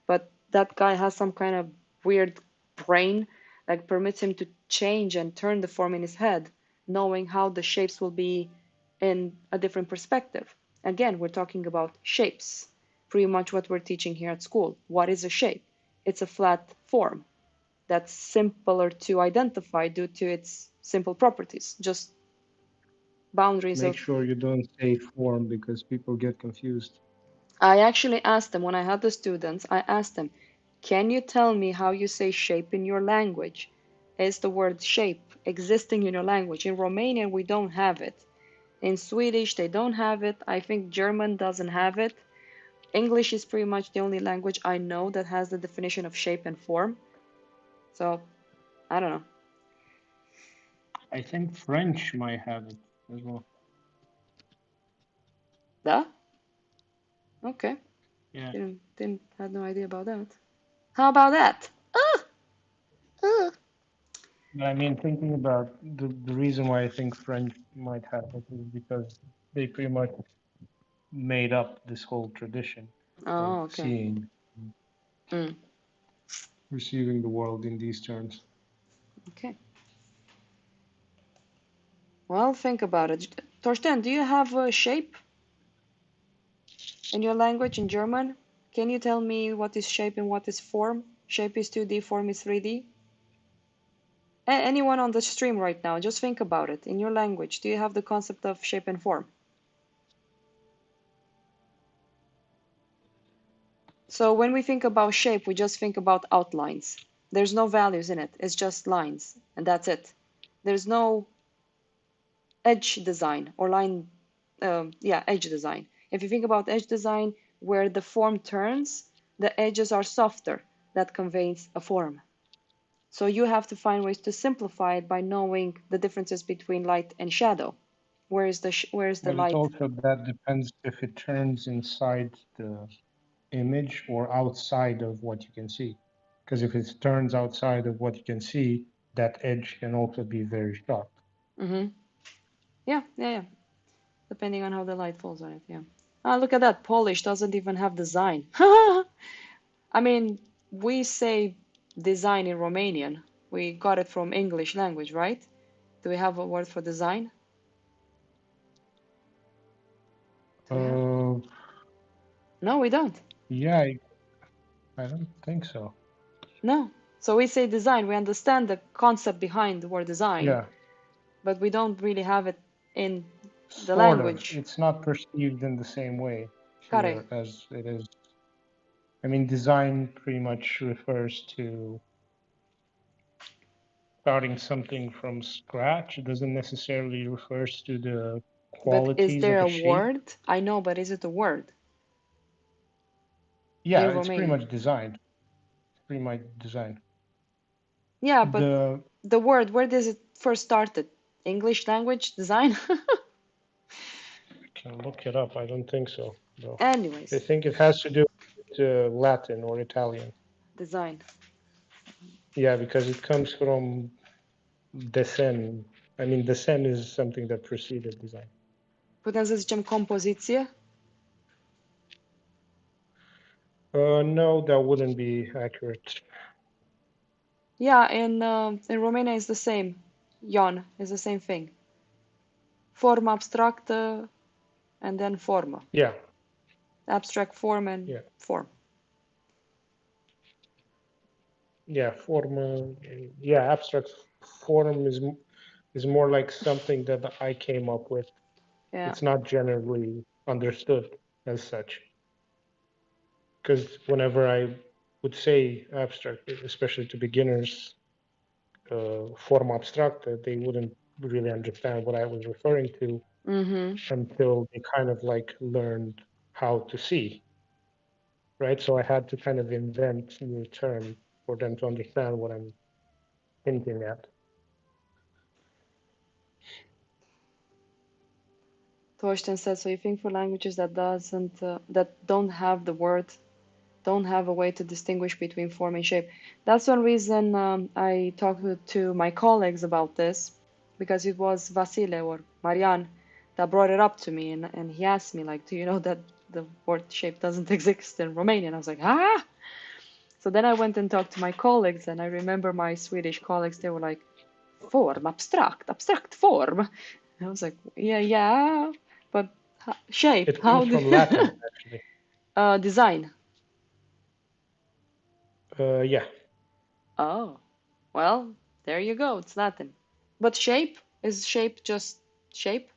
But that guy has some kind of weird brain that permits him to change and turn the form in his head, knowing how the shapes will be in a different perspective. Again, we're talking about shapes, pretty much what we're teaching here at school. What is a shape? It's a flat form that's simpler to identify due to its simple properties, just boundaries Make of. sure you don't say form because people get confused. I actually asked them when I had the students, I asked them, can you tell me how you say shape in your language? Is the word shape existing in your language? In Romanian, we don't have it. In Swedish, they don't have it. I think German doesn't have it. English is pretty much the only language I know that has the definition of shape and form. So, I don't know. I think French might have it as well. Duh? Okay. Yeah. Didn't had no idea about that. How about that? But I mean, thinking about the reason why I think French might have it is because they pretty much made up this whole tradition of Oh, okay. seeing, Mm, receiving the world in these terms. okay. Well, think about it. Torsten, do you have a shape in your language in German? Can you tell me what is shape and what is form? Shape is 2D, form is 3D. Anyone on the stream right now, just think about it. In your language, do you have the concept of shape and form? So when we think about shape, we just think about outlines. There's no values in it. It's just lines, and that's it. There's no edge design or line, edge design. If you think about edge design, where the form turns, the edges are softer. That conveys a form. So you have to find ways to simplify it by knowing the differences between light and shadow. Where is the But it light? also that depends if it turns inside the image or outside of what you can see. Because if it turns outside of what you can see, that edge can also be very sharp. Mm-hmm. Yeah. Depending on how the light falls on it. Yeah. Ah, look at that. Polish doesn't even have design. I mean, we say design in Romanian. We got it from English language, right? Do we have a word for design? Do we have? No, we don't. Yeah, I don't think so. No. So we say design. We understand the concept behind the word design, Yeah, but we don't really have it in the sort of. language. It's not perceived in the same way Care. here as it is. I mean, design pretty much refers to starting something from scratch. It doesn't necessarily refers to the But is qualities there of a a shape. word? I know, but is it a word Yeah, in it's pretty Romanian? much designed. It's pretty much designed. Yeah, but The the word, where does it first started? English language design? can look it up. I don't think so, though. I Anyways, think it has to do with Latin or Italian. design. Yeah, because it comes from desen. I mean, desen is something that preceded design. Putem să zicem compoziție? No, that wouldn't be accurate. Yeah, in Romania it's the same. Ion is the same thing. Formă abstractă and then formă. Yeah, Abstract form and yeah, form. yeah. Form. Yeah, abstract form is more like something that I came up with. Yeah. It's not generally understood as such. Because whenever I would say abstract, especially to beginners, form abstracta, they wouldn't really understand what I was referring to until they kind of like learned how to see, right? So I had to kind of invent new terms for them to understand what I'm hinting at. Torsten said, so you think for languages that that don't have the word, don't have a way to distinguish between form and shape. That's one reason I talked to my colleagues about this, because it was Vasile or Marian that brought it up to me, and he asked me, like, do you know that the word shape doesn't exist in Romanian? I was like, ah! So then I went and talked to my colleagues, and I remember my Swedish colleagues, they were like, form, abstract form. And I was like, yeah, but shape, It how comes do from Latin, actually. design? Yeah, Oh, well, there you go. It's Latin. But shape? Is shape just shape?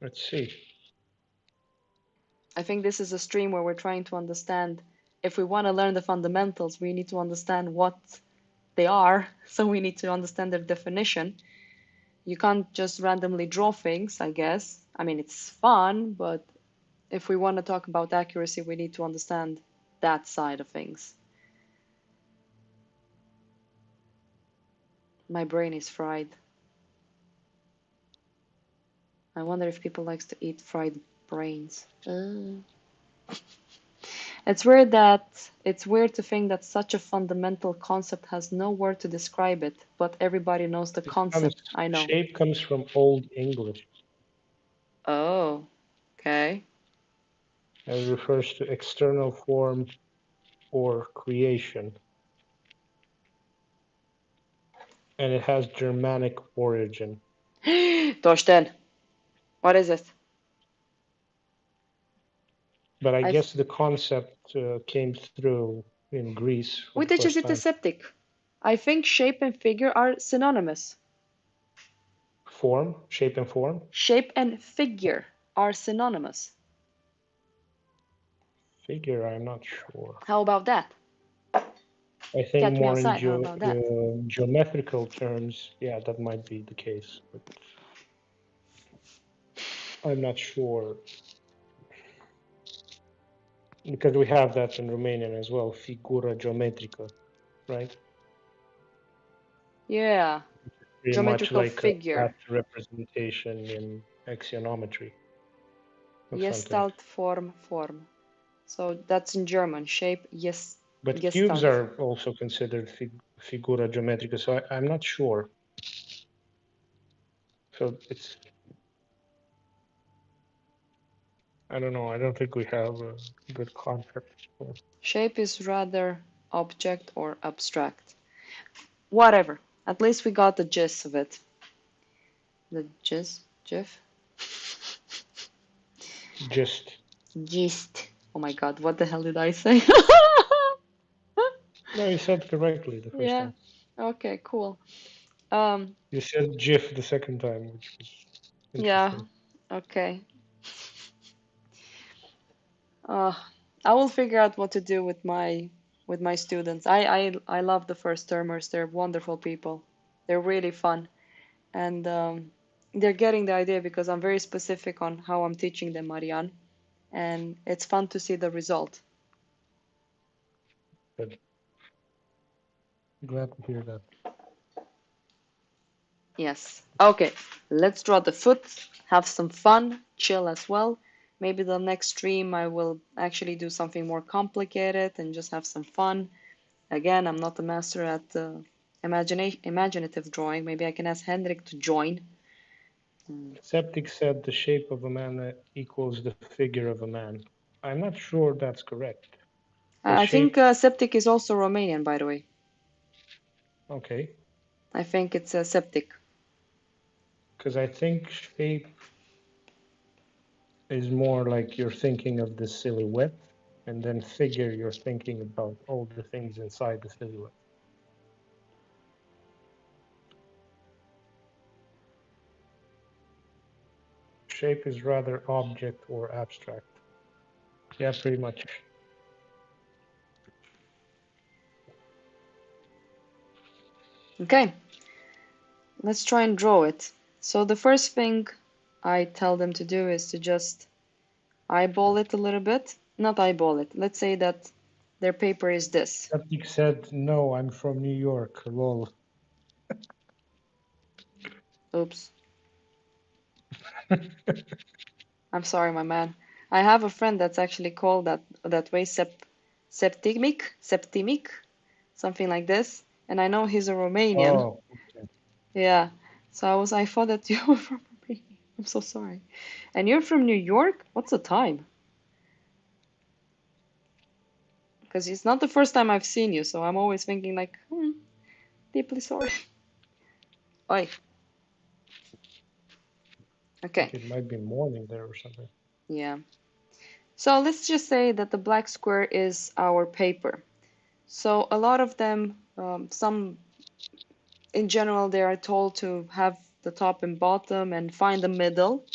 let's see. I think this is a stream where we're trying to understand. If we want to learn the fundamentals, we need to understand what they are. So we need to understand their definition. You can't just randomly draw things, I guess. I mean, it's fun, but if we want to talk about accuracy, we need to understand that side of things. My brain is fried. I wonder if people likes to eat fried brains. It's weird to think that such a fundamental concept has no word to describe it, but everybody knows the concept. I know. Shape comes from Old English. Oh, okay. It refers to external form or creation. And it has Germanic origin. Torsten, what is it? But I I guess the concept came through in Greece for the Uite ce first zice time. septic. I think shape and figure are synonymous. Form, shape and form? Shape and figure are synonymous. Figure, I'm not sure. How about that? I think Catch me more in outside. How about that? geometrical terms, yeah, that might be the case. But I'm not sure. Because we have that in Romanian as well, figura geometrică, right? Yeah, Pretty much geometrical like a figure. flat representation in axionometry of something. Gestalt form. So that's in German. Shape, yes, But cubes Gestalt. are also considered figura geometrica, so I'm not sure. So it's, I don't know, I don't think we have a good concept. Shape is rather object or abstract. Whatever. At least we got the gist of it. The gif? Just. Gist. Oh my God, what the hell did I say? No, you said correctly the first Yeah. time. Okay, cool. You said GIF the second time, which was Yeah. interesting. Okay. Uh, I will figure out what to do with my students. I love the first termers. They're wonderful people. They're really fun, and they're getting the idea because I'm very specific on how I'm teaching them, Marianne, and it's fun to see the result. Good. Glad to hear that. Yes. Okay, let's draw the foot, have some fun, chill as well. Maybe the next stream I will actually do something more complicated and just have some fun. Again, I'm not a master at imaginative drawing. Maybe I can ask Hendrik to join. Septic said the shape of a man equals the figure of a man. I'm not sure that's correct. The I think shape, Septic is also Romanian, by the way. okay, I think it's Septic. because I think shape is more like you're thinking of the silhouette, and then figure you're thinking about all the things inside the silhouette. Shape is rather object or abstract. Yeah, pretty much. Okay, let's try and draw it. So the first thing I tell them to do is to just eyeball it a little bit. Not eyeball it. Let's say that their paper is this. Septic said, no, I'm from New York. Lol. Oops. I'm sorry, my man. I have a friend that's actually called that way, septimic, something like this. And I know he's a Romanian. Oh, okay. Yeah. So I thought that you were from Romania. I'm so sorry. And you're from New York? What's the time? Because it's not the first time I've seen you, so I'm always thinking like, deeply sorry. Oi. I Okay. think it might be morning there or something. Yeah. So let's just say that the black square is our paper. So a lot of them, some in general, they are told to have the top and bottom and find the middle.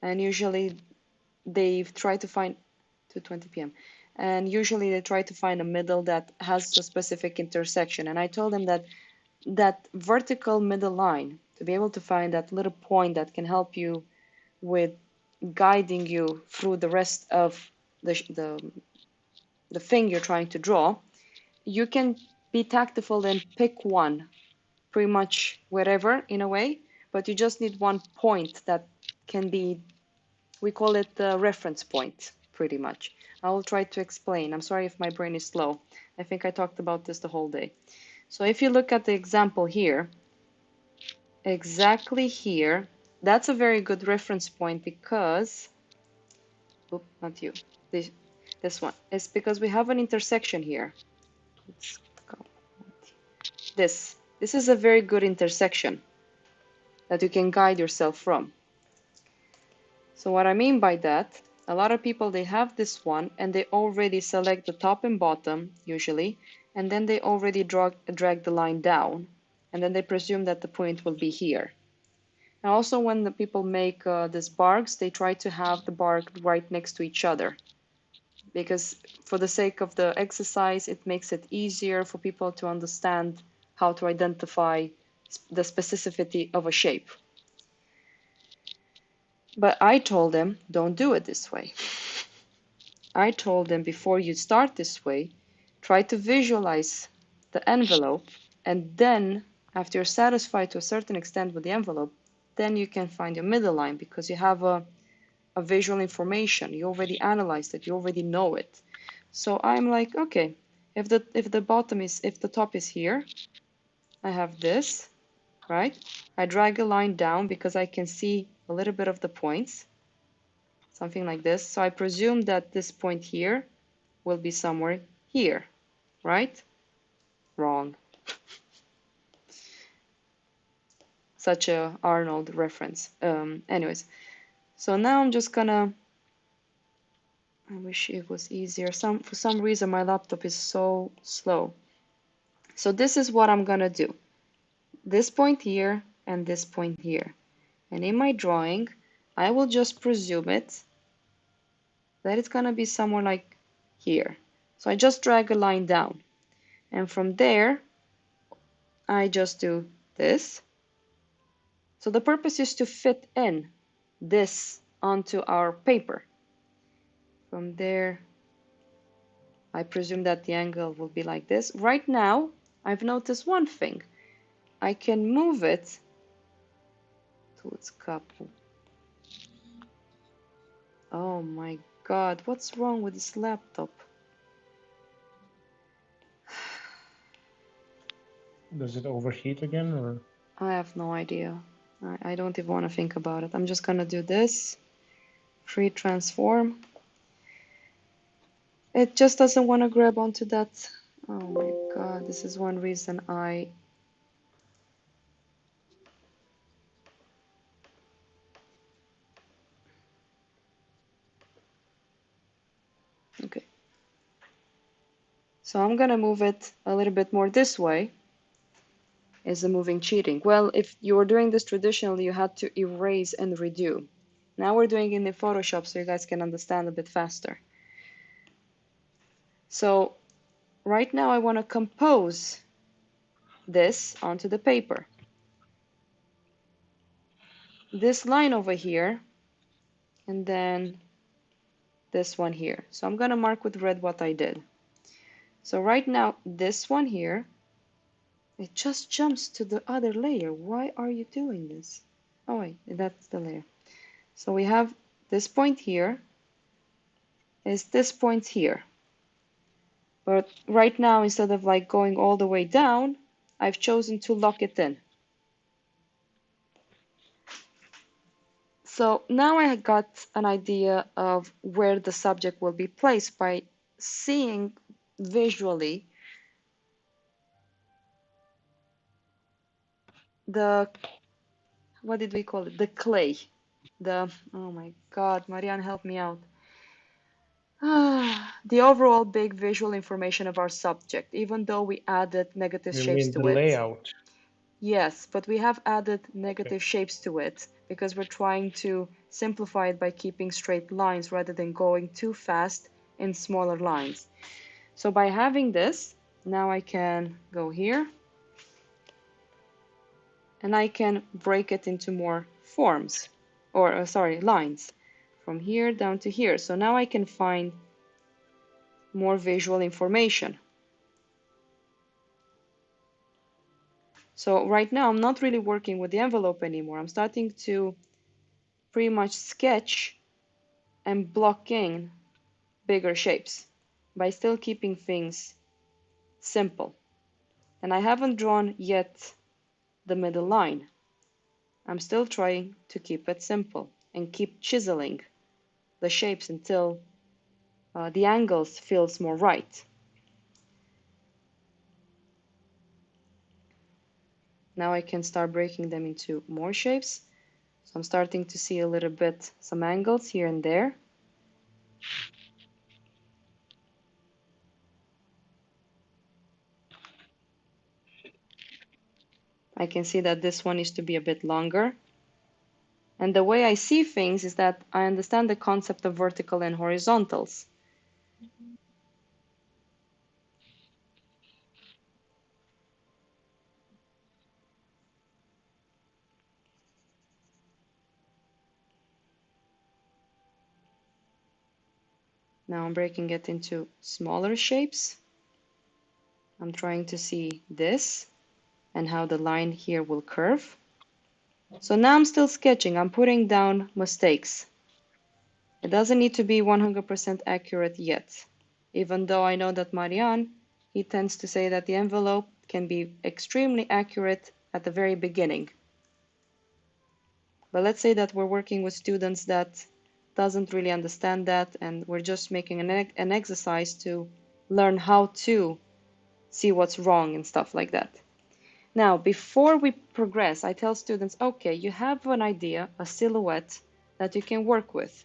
And usually they try to find 2:20 p.m. And usually they try to find a middle that has a specific intersection. And I told them that that vertical middle line, to be able to find that little point that can help you with guiding you through the rest of the thing you're trying to draw, you can be tactful and pick one pretty much wherever in a way, but you just need one point that can be, we call it the reference point pretty much. I will try to explain. I'm sorry if my brain is slow. I think I talked about this the whole day. So if you look at the example here, exactly here, that's a very good reference point because, oop, not you, this, this one. It's because we have an intersection here. Let's go. This is a very good intersection that you can guide yourself from. So what I mean by that, a lot of people, they have this one and they already select the top and bottom usually, and then they already drag the line down, and then they presume that the point will be here. And also when the people make these barks, they try to have the bark right next to each other because for the sake of the exercise, it makes it easier for people to understand how to identify the specificity of a shape. But I told them, don't do it this way. I told them before you start this way, try to visualize the envelope, and then after you're satisfied to a certain extent with the envelope, then you can find your middle line because you have a visual information. You already analyzed it, you already know it. So I'm like, okay, if the top is here, I have this, right? I drag a line down because I can see a little bit of the points, something like this. So I presume that this point here will be somewhere here, right? Wrong. such a Arnold reference. Anyways, so now I'm just gonna, I wish it was easier. For some reason my laptop is so slow. So this is what I'm gonna do. This point here and this point here. And in my drawing, I will just presume it that it's gonna be somewhere like here. So I just drag a line down. And from there, I just do this. So the purpose is to fit in this onto our paper. From there, I presume that the angle will be like this. Right now, I've noticed one thing. I can move it to its couple. Oh my God, what's wrong with this laptop? Does it overheat again, or? I have no idea. I don't even want to think about it. I'm just gonna do this, free transform. It just doesn't want to grab onto that. Oh my God, this is one reason okay. So I'm gonna move it a little bit more this way. Is the moving cheating? Well, if you were doing this traditionally, you had to erase and redo. Now we're doing it in the Photoshop so you guys can understand a bit faster. So right now I want to compose this onto the paper. This line over here, and then this one here. So I'm going to mark with red what I did. So right now, this one here, it just jumps to the other layer. Why are you doing this? Oh wait, that's the layer. So we have this point here is this point here. But right now, instead of like going all the way down, I've chosen to lock it in. So now I got an idea of where the subject will be placed by seeing visually the, what did we call it? The clay. Oh my God, Marianne, help me out. The overall big visual information of our subject, even though we added negative You shapes mean the to it. layout? Yes, but we have added Okay. negative shapes to it because we're trying to simplify it by keeping straight lines rather than going too fast in smaller lines. So by having this, now I can go here and I can break it into more forms, or sorry, lines from here down to here. So now I can find more visual information. So right now I'm not really working with the envelope anymore. I'm starting to pretty much sketch and block in bigger shapes by still keeping things simple. And I haven't drawn yet the middle line. I'm still trying to keep it simple and keep chiseling the shapes until the angles feels more right. Now I can start breaking them into more shapes. So I'm starting to see a little bit some angles here and there. I can see that this one needs to be a bit longer. And the way I see things is that I understand the concept of vertical and horizontals. Now I'm breaking it into smaller shapes. I'm trying to see this and how the line here will curve. So now I'm still sketching. I'm putting down mistakes. It doesn't need to be 100% accurate yet, even though I know that Marianne, he tends to say that the envelope can be extremely accurate at the very beginning. But let's say that we're working with students that doesn't really understand that, and we're just making an exercise to learn how to see what's wrong and stuff like that. Now, before we progress, I tell students, okay, you have an idea, a silhouette that you can work with.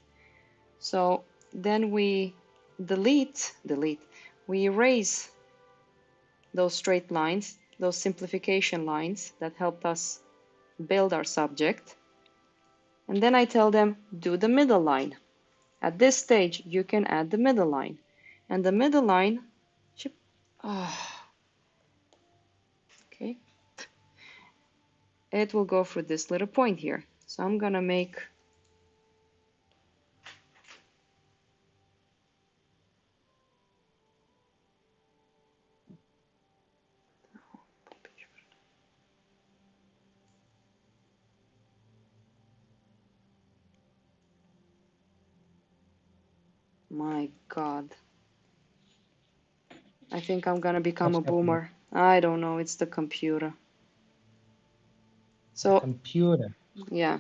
So then we delete, we erase those straight lines, those simplification lines that helped us build our subject. And then I tell them, do the middle line. At this stage, you can add the middle line. And the middle line, okay, it will go through this little point here. So I'm gonna make my God. I think I'm gonna become What's a happening? boomer. I don't know, it's the computer. The So, computer. yeah.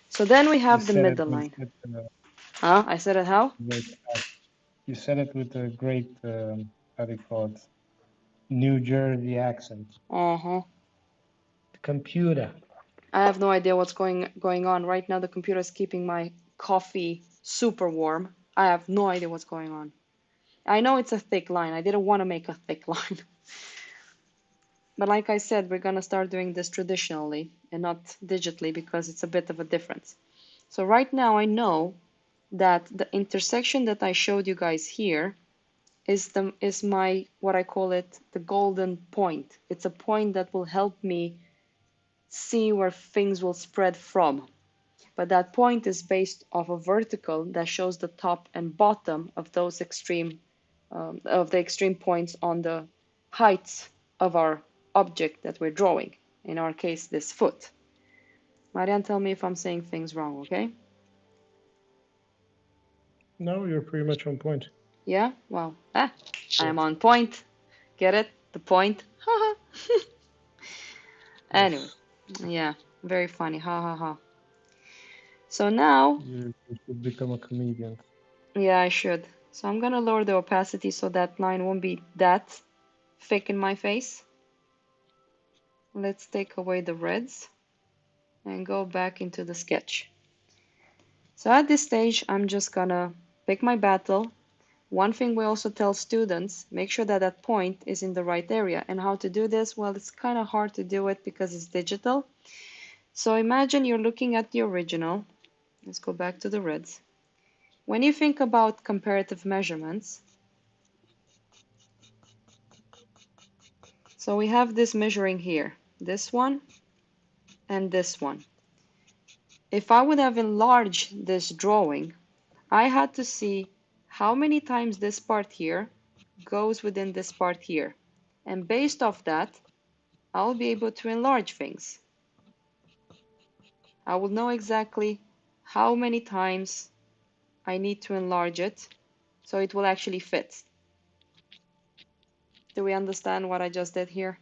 So then we You have the said it middle with line. a Huh? I said it how? great. You said it with a great. How do you call it? New Jersey accent. Uh-huh. The computer. I have no idea what's going on. Right now the computer is keeping my coffee super warm. I have no idea what's going on. I know it's a thick line. I didn't want to make a thick line. But like I said, we're gonna start doing this traditionally and not digitally because it's a bit of a difference. So right now I know that the intersection that I showed you guys here is my, what I call it, the golden point. It's a point that will help me see where things will spread from. But that point is based off a vertical that shows the top and bottom of those of the extreme points on the heights of our object that we're drawing. In our case, this foot. Marianne, tell me if I'm saying things wrong, okay? No, you're pretty much on point. Yeah? Well, I Yes. am on point. Get it? The point? Haha. Anyway, Yes. yeah, very funny. Ha ha ha. So now, You should become a comedian. yeah, I should. So I'm gonna lower the opacity so that line won't be that thick in my face. Let's take away the reds and go back into the sketch. So at this stage, I'm just gonna pick my battle. One thing we also tell students, make sure that that point is in the right area. And how to do this? Well, it's kind of hard to do it because it's digital. So imagine you're looking at the original. Let's go back to the reds. When you think about comparative measurements, so we have this measuring here, this one and this one. If I would have enlarged this drawing, I had to see how many times this part here goes within this part here. And based off that, I'll be able to enlarge things. I will know exactly how many times I need to enlarge it so it will actually fit. Do we understand what I just did here?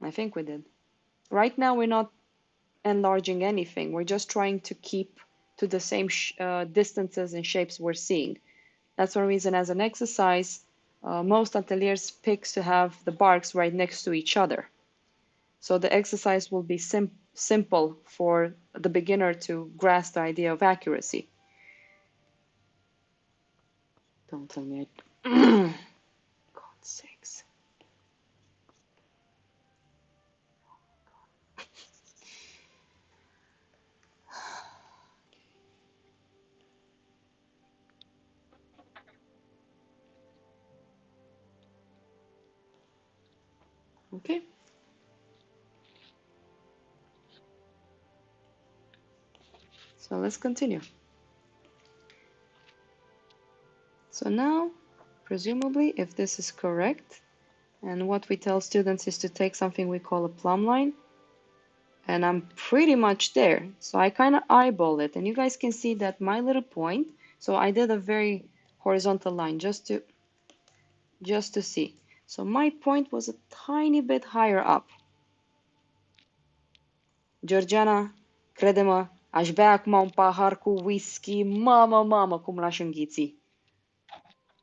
I think we did. Right now we're not enlarging anything. We're just trying to keep to the same distances and shapes we're seeing. That's one reason as an exercise, most ateliers picks to have the barks right next to each other. So the exercise will be simple for the beginner to grasp the idea of accuracy. Don't tell me God's sakes. Okay. So let's continue. So now, presumably, if this is correct, and what we tell students is to take something we call a plumb line, and I'm pretty much there. So I kind of eyeball it, and you guys can see that my little point, so I did a very horizontal line just to see. So my point was a tiny bit higher up. Georgiana, crede-mă, aș bea acum un pahar cu whisky, mamă, mamă, cum l-aș înghiți.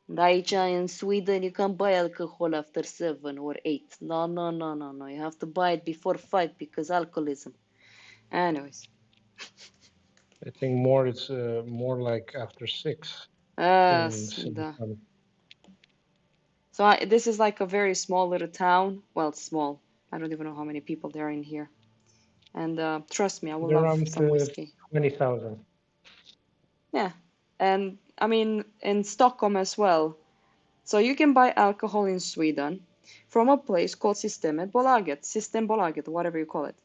Aici in Sweden, you can't buy alcohol after 7 or 8. No, no, no, no, no. You have to buy it before 5 because alcoholism. Anyways, I think more it's more like after 6 in да. Silicon. So this is like a very small little town. Well, it's small. I don't even know how many people there are in here. And trust me, I will They're love around some whiskey. 20,000. Yeah. And I mean, in Stockholm as well. So you can buy alcohol in Sweden from a place called Systembolaget, whatever you call it.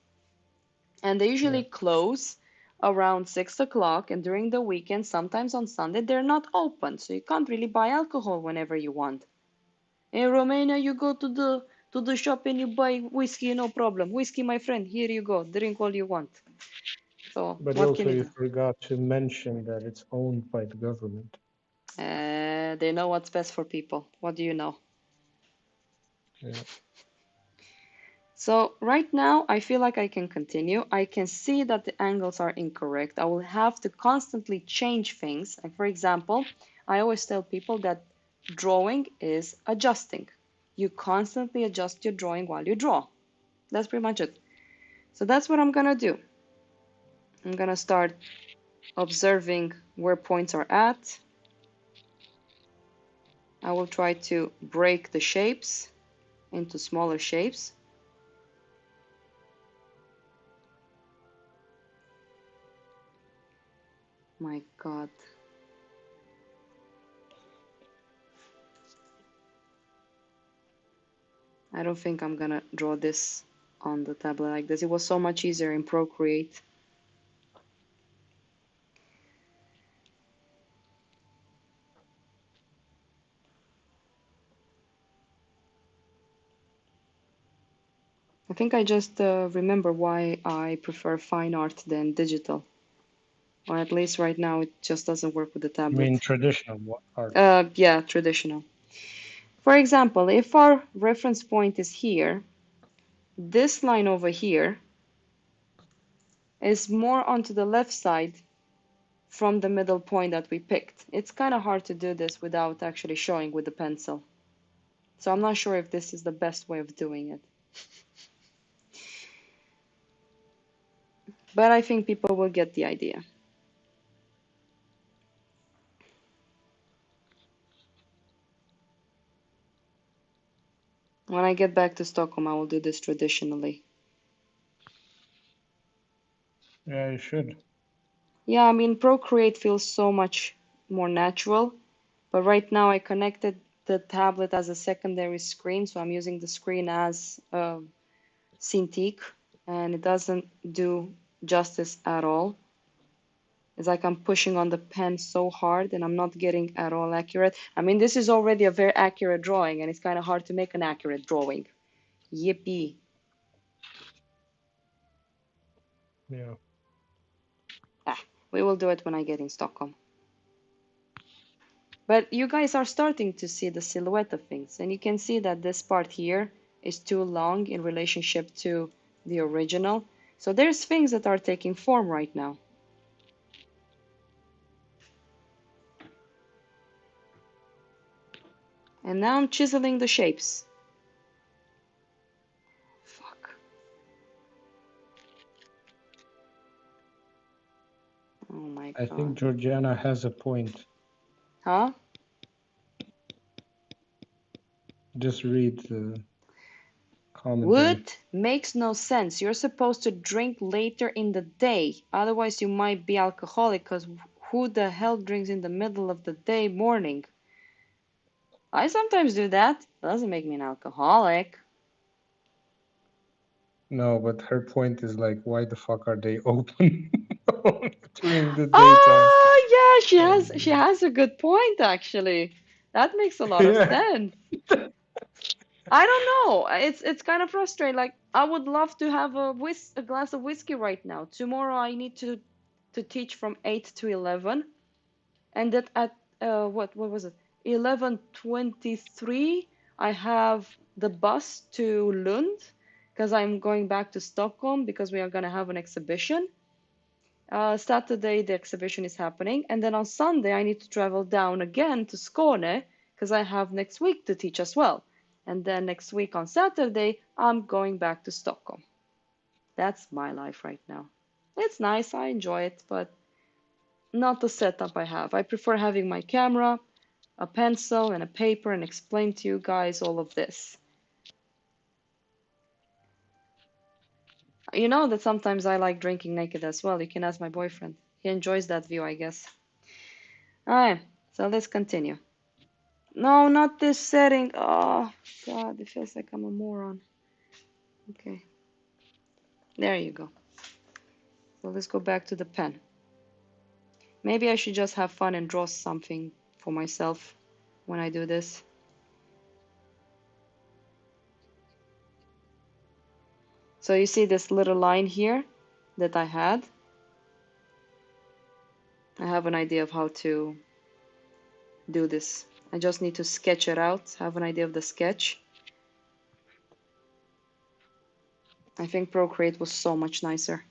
And they Yeah, usually close around 6 o'clock. And during the weekend, sometimes on Sunday, they're not open. So you can't really buy alcohol whenever you want. In Romania, you go to the shop and you buy whiskey, no problem. Whiskey, my friend, here you go. Drink all you want. So but what can also you you do? forgot to mention that it's owned by the government. They know what's best for people. What do you know? Yeah. So right now, I feel like I can continue. I can see that the angles are incorrect. I will have to constantly change things. Like for example, I always tell people that drawing is adjusting. You constantly adjust your drawing while you draw. That's pretty much it. So that's what I'm gonna do. I'm gonna start observing where points are at. I will try to break the shapes into smaller shapes. My God. I don't think I'm gonna draw this on the tablet like this. It was so much easier in Procreate. I think I just remember why I prefer fine art than digital. Or at least right now it just doesn't work with the I mean, tablet. traditional art. Yeah, traditional. For example, if our reference point is here, this line over here is more onto the left side from the middle point that we picked. It's kind of hard to do this without actually showing with the pencil. So I'm not sure if this is the best way of doing it. But I think people will get the idea. When I get back to Stockholm, I will do this traditionally. Yeah, you should. Yeah, I mean, Procreate feels so much more natural, but right now I connected the tablet as a secondary screen, so I'm using the screen as Cintiq, and it doesn't do justice at all. It's like I'm pushing on the pen so hard and I'm not getting at all accurate. I mean, this is already a very accurate drawing, and it's kind of hard to make an accurate drawing. Yippee. Yeah. Ah, we will do it when I get in Stockholm. But you guys are starting to see the silhouette of things, and you can see that this part here is too long in relationship to the original. So there's things that are taking form right now. And now I'm chiseling the shapes. Fuck. Oh my I think God. Georgiana has a point. Huh? Just read the commentary. Wood makes no sense. You're supposed to drink later in the day. Otherwise, you might be alcoholic, because who the hell drinks in the middle of the day morning? I sometimes do that. Doesn't make me an alcoholic. No, but her point is like, why the fuck are they open during the daytime? Oh, yeah, she And has a good point actually. That makes a lot of yeah, sense. I don't know. It's kind of frustrating. Like I would love to have a glass of whiskey right now. Tomorrow I need to teach from 8 to 11, and that at what was it? 11:23 I have the bus to Lund because I'm going back to Stockholm because we are going to have an exhibition. Saturday the exhibition is happening, and then on Sunday I need to travel down again to Skåne because I have next week to teach as well. And then next week on Saturday, I'm going back to Stockholm. That's my life right now. It's nice, I enjoy it, but not the setup I have. I prefer having my camera, a pencil, and a paper and explain to you guys all of this. You know that sometimes I like drinking naked as well. You can ask my boyfriend. He enjoys that view, I guess. Alright, so let's continue. No, not this setting. Oh, God, it feels like I'm a moron. Okay, there you go. So let's go back to the pen. Maybe I should just have fun and draw something for myself when I do this. So you see this little line here that I had? I have an idea of how to do this. I just need to sketch it out, have an idea of the sketch. I think Procreate was so much nicer.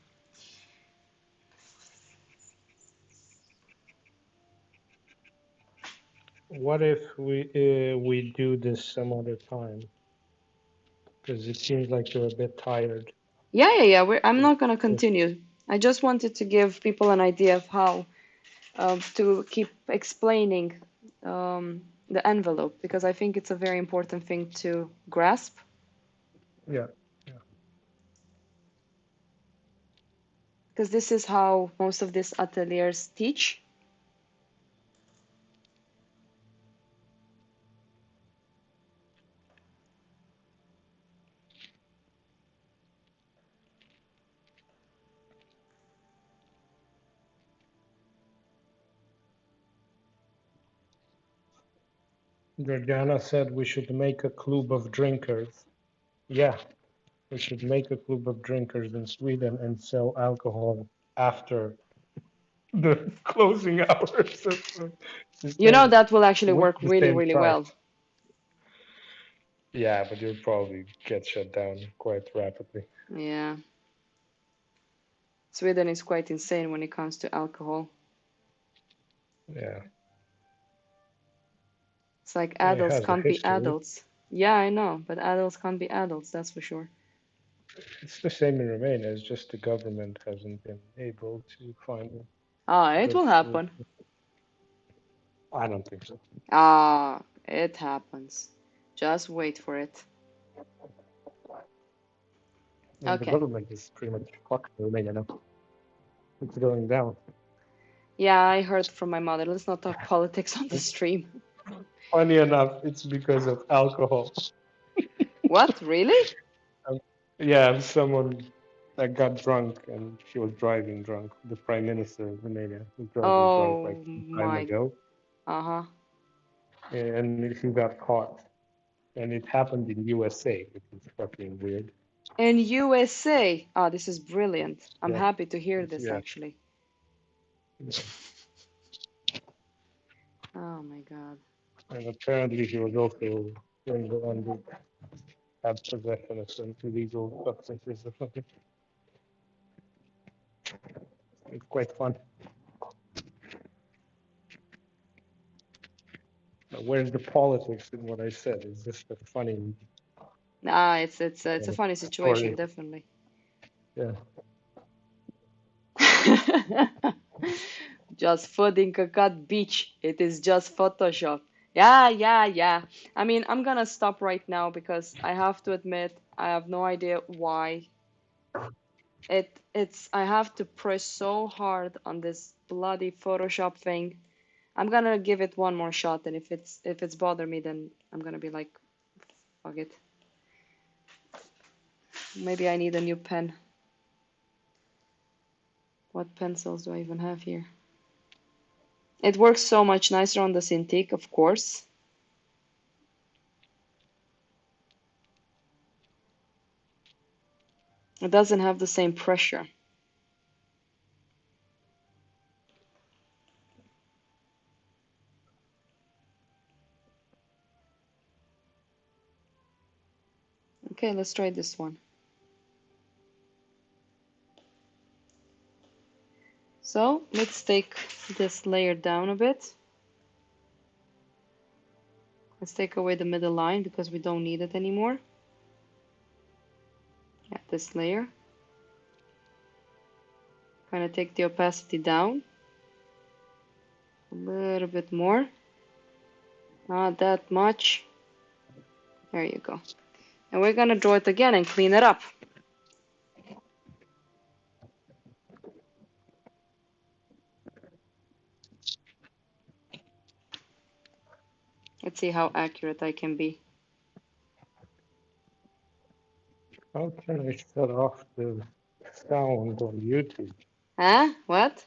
What if we do this some other time? Because it seems like you're a bit tired. Yeah. I'm not gonna continue. I just wanted to give people an idea of how to keep explaining the envelope because I think it's a very important thing to grasp. Yeah. Because this is how most of these ateliers teach. Georgiana said we should make a club of drinkers. Yeah, we should make a club of drinkers in Sweden and sell alcohol after the closing hours. You know that will actually What's work the really, same really price? well. Yeah, but you'll probably get shut down quite rapidly. Yeah. Sweden is quite insane when it comes to alcohol. Yeah, It's like it adults has a can't be history. adults. Yeah, I know, but adults can't be adults, that's for sure. It's the same in Romania. It's just the government hasn't been able to find a Ah, it good will solution. happen. I don't think so. Ah, it happens. Just wait for it. And the Okay. government is pretty much fucked in Romania now. It's going down. Yeah, I heard from my mother. Let's not talk politics on the stream. Funny enough, it's because of alcohol. What? Really? Um, yeah, someone that got drunk and she was driving drunk. The prime minister of Romania was driving drunk like Oh some time my. ago, Uh-huh. and he got caught. And it happened in USA, which is fucking weird. In USA. Ah, this is brilliant. I'm Yeah, happy to hear this yeah. actually. Oh my God. And apparently he was also the one who had possession of some illegal substances or something. It's quite fun. Now, where's the politics in what I said? It's just a funny Ah, it's a funny situation, story. definitely. Yeah. Just fooding a cat beach. It is just Photoshop. Yeah. I mean, I'm gonna stop right now because I have to admit I have no idea why. It's I have to press so hard on this bloody Photoshop thing. I'm gonna give it one more shot, and if it's bother me, then I'm gonna be like, fuck it. Maybe I need a new pen. What pencils do I even have here? It works so much nicer on the Cintiq, of course. It doesn't have the same pressure. Okay, let's try this one. So let's take this layer down a bit. Let's take away the middle line because we don't need it anymore. Yeah, this layer. Kind of take the opacity down a little bit more. Not that much. There you go. And we're gonna draw it again and clean it up. Let's see how accurate I can be. How can I shut off the sound on YouTube? Huh? What?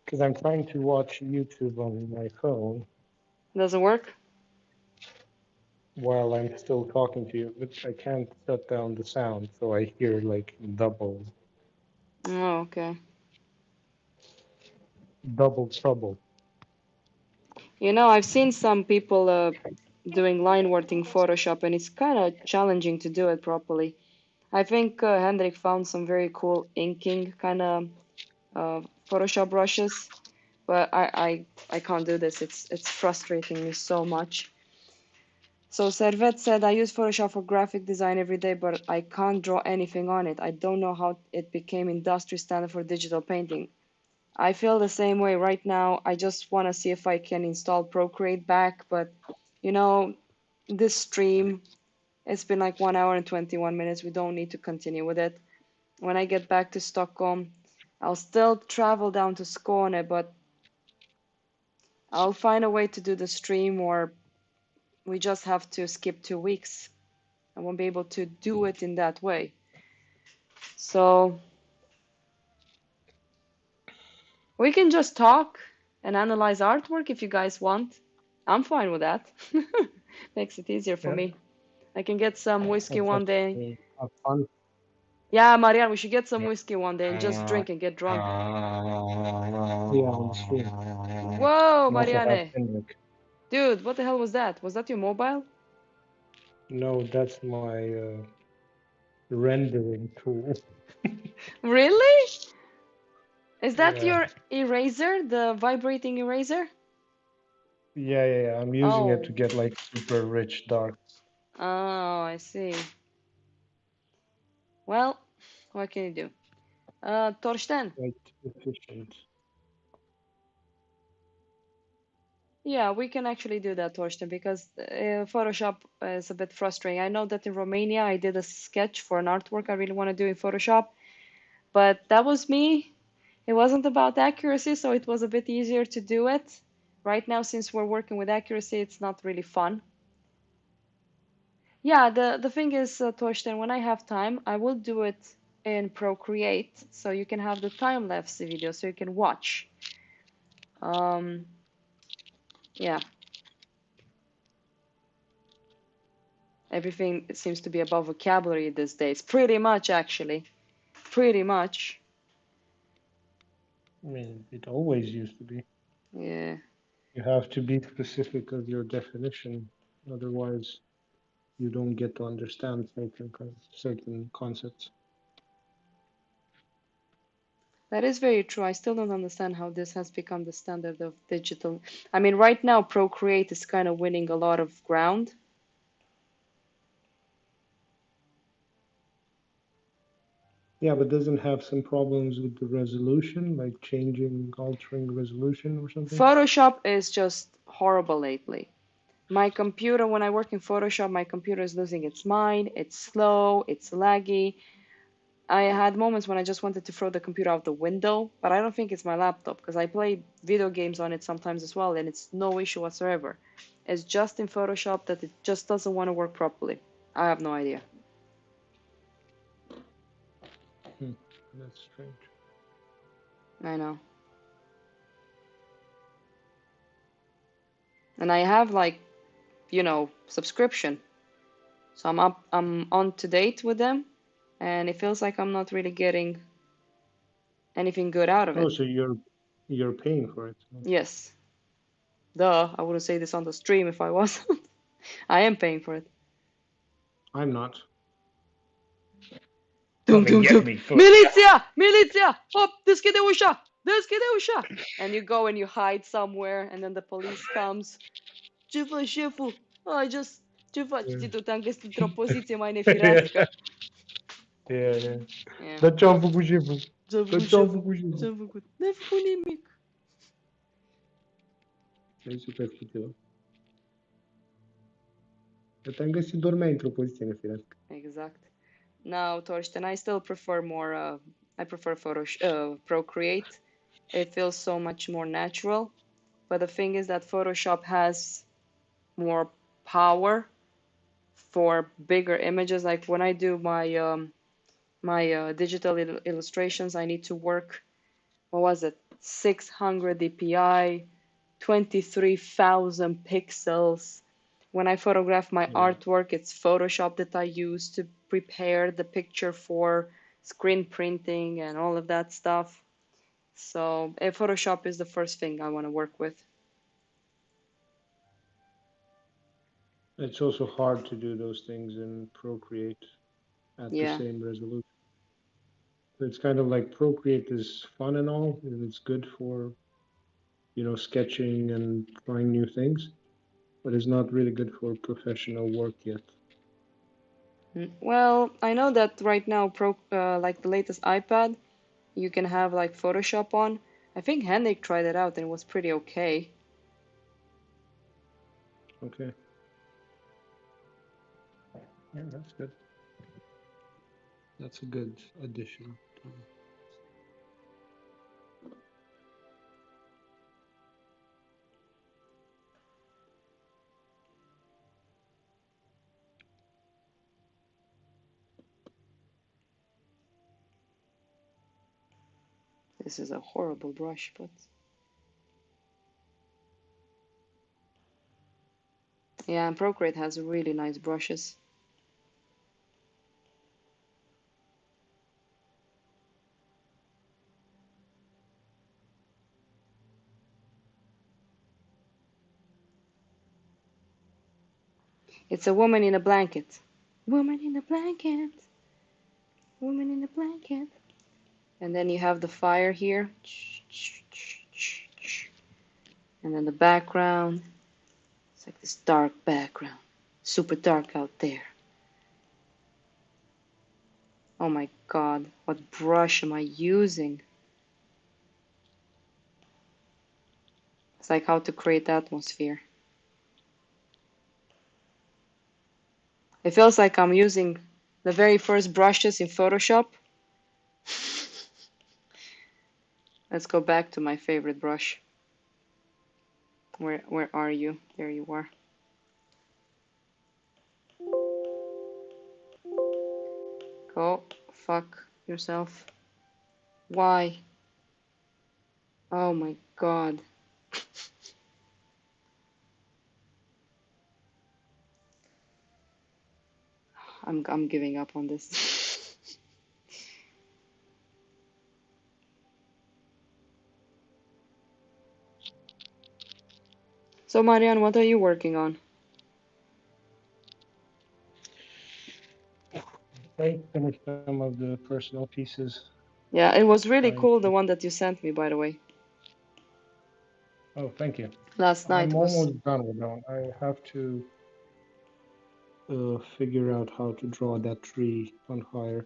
Because I'm trying to watch YouTube on my phone Doesn't work? while I'm still talking to you, but I can't shut down the sound, so I hear like Oh, okay. double trouble. You know, I've seen some people doing line work in Photoshop, and it's kind of challenging to do it properly. I think Hendrik found some very cool inking kind of Photoshop brushes, but I can't do this. It's frustrating me so much. So Servet said, I use Photoshop for graphic design every day, but I can't draw anything on it. I don't know how it became industry standard for digital painting. I feel the same way right now. I just want to see if I can install Procreate back, but you know, this stream, it's been like 1 hour and 21 minutes. We don't need to continue with it. When I get back to Stockholm, I'll still travel down to Skåne, but I'll find a way to do the stream, or we just have to skip 2 weeks. I won't be able to do it in that way. So we can just talk and analyze artwork if you guys want. I'm fine with that. Makes it easier for Yeah, me. I can get some whiskey that's one day. actually fun. Yeah, Marianne, we should get some whiskey one day and just drink and get drunk. Yeah, on stream. Whoa, And also have Marianne. Henrik. Dude, what the hell was that? Was that your mobile? No, that's my rendering tool. Really? Is that Yeah. your eraser, the vibrating eraser? Yeah. I'm using it to Oh. get like super rich dark. Oh, I see. Well, what can you do? Torsten. Quite efficient. Yeah, we can actually do that, Torsten, because Photoshop is a bit frustrating. I know that in Romania I did a sketch for an artwork I really want to do in Photoshop, but that was me. It wasn't about accuracy, so it was a bit easier to do it. Right now, since we're working with accuracy, it's not really fun. Yeah, the thing is, Torsten, when I have time, I will do it in Procreate, so you can have the time-lapse video, so you can watch. Yeah, everything seems to be above vocabulary these days. Pretty much, actually. Pretty much. I mean, it always used to be. Yeah. You have to be specific of your definition, otherwise you don't get to understand certain concepts. That is very true. I still don't understand how this has become the standard of digital. I mean, right now, Procreate is kind of winning a lot of ground. Yeah, but doesn't have some problems with the resolution, like altering resolution or something? Photoshop is just horrible lately. My computer, when I work in Photoshop, my computer is losing its mind. It's slow, it's laggy. I had moments when I just wanted to throw the computer out the window, but I don't think it's my laptop because I play video games on it sometimes as well, and it's no issue whatsoever. It's just in Photoshop that it just doesn't want to work properly. I have no idea. That's strange. I know. And I have like, subscription. So I'm on to date with them, and it feels like I'm not really getting anything good out of Oh, it. so you're paying for it. Yes. Duh, I wouldn't say this on the stream if I wasn't. I am paying for it. I'm not. Dum Come and dum get dum. me first. Militia! Militia! Hop! Duskedusha! Duskedusha! And you go and you hide somewhere, and then the police comes. Ce faci, șeful? Ce faci? Yeah. Titu, te-am găsit într-o poziție mai nefirească. Yeah, yeah. Yeah. Dar ce-am făcut șeful? Ce-a Dar făcut ce-am șeful? făcut șeful? Ce-a făcut? N-ai făcut nimic. E super futil. Dar te-am găsit dormeai într-o poziție nefirească. Exact. Now, Torsten, I still prefer more, I prefer Procreate. It feels so much more natural. But the thing is that Photoshop has more power for bigger images. Like when I do my digital illustrations, I need to work, what was it, 600 dpi, 23,000 pixels. When I photograph my Yeah. artwork, it's Photoshop that I use to prepare the picture for screen printing and all of that stuff. So Photoshop is the first thing I want to work with. It's also hard to do those things in Procreate at the Yeah. same resolution. It's kind of like Procreate is fun and all, and it's good for, sketching and trying new things, but it's not really good for professional work yet. Well, I know that right now, like the latest iPad, you can have like Photoshop on. I think Henrik tried it out and it was pretty okay. Okay. Yeah, that's good. That's a good addition. This is a horrible brush, but yeah, and Procreate has really nice brushes. It's a woman in a blanket. Woman in a blanket. Woman in a blanket. And then you have the fire here. And then the background. It's like this dark background. Super dark out there. Oh my god, what brush am I using? It's like how to create atmosphere. It feels like I'm using the very first brushes in Photoshop. Let's go back to my favorite brush. Where are you? There you are. Go fuck yourself. Why? Oh my god. I'm giving up on this. So Marianne, what are you working on? I finished some of the personal pieces. Yeah, it was really Trying cool, the to. one that you sent me, by the way. Oh, thank you. Last night I'm was. almost done with that one. I have to figure out how to draw that tree on fire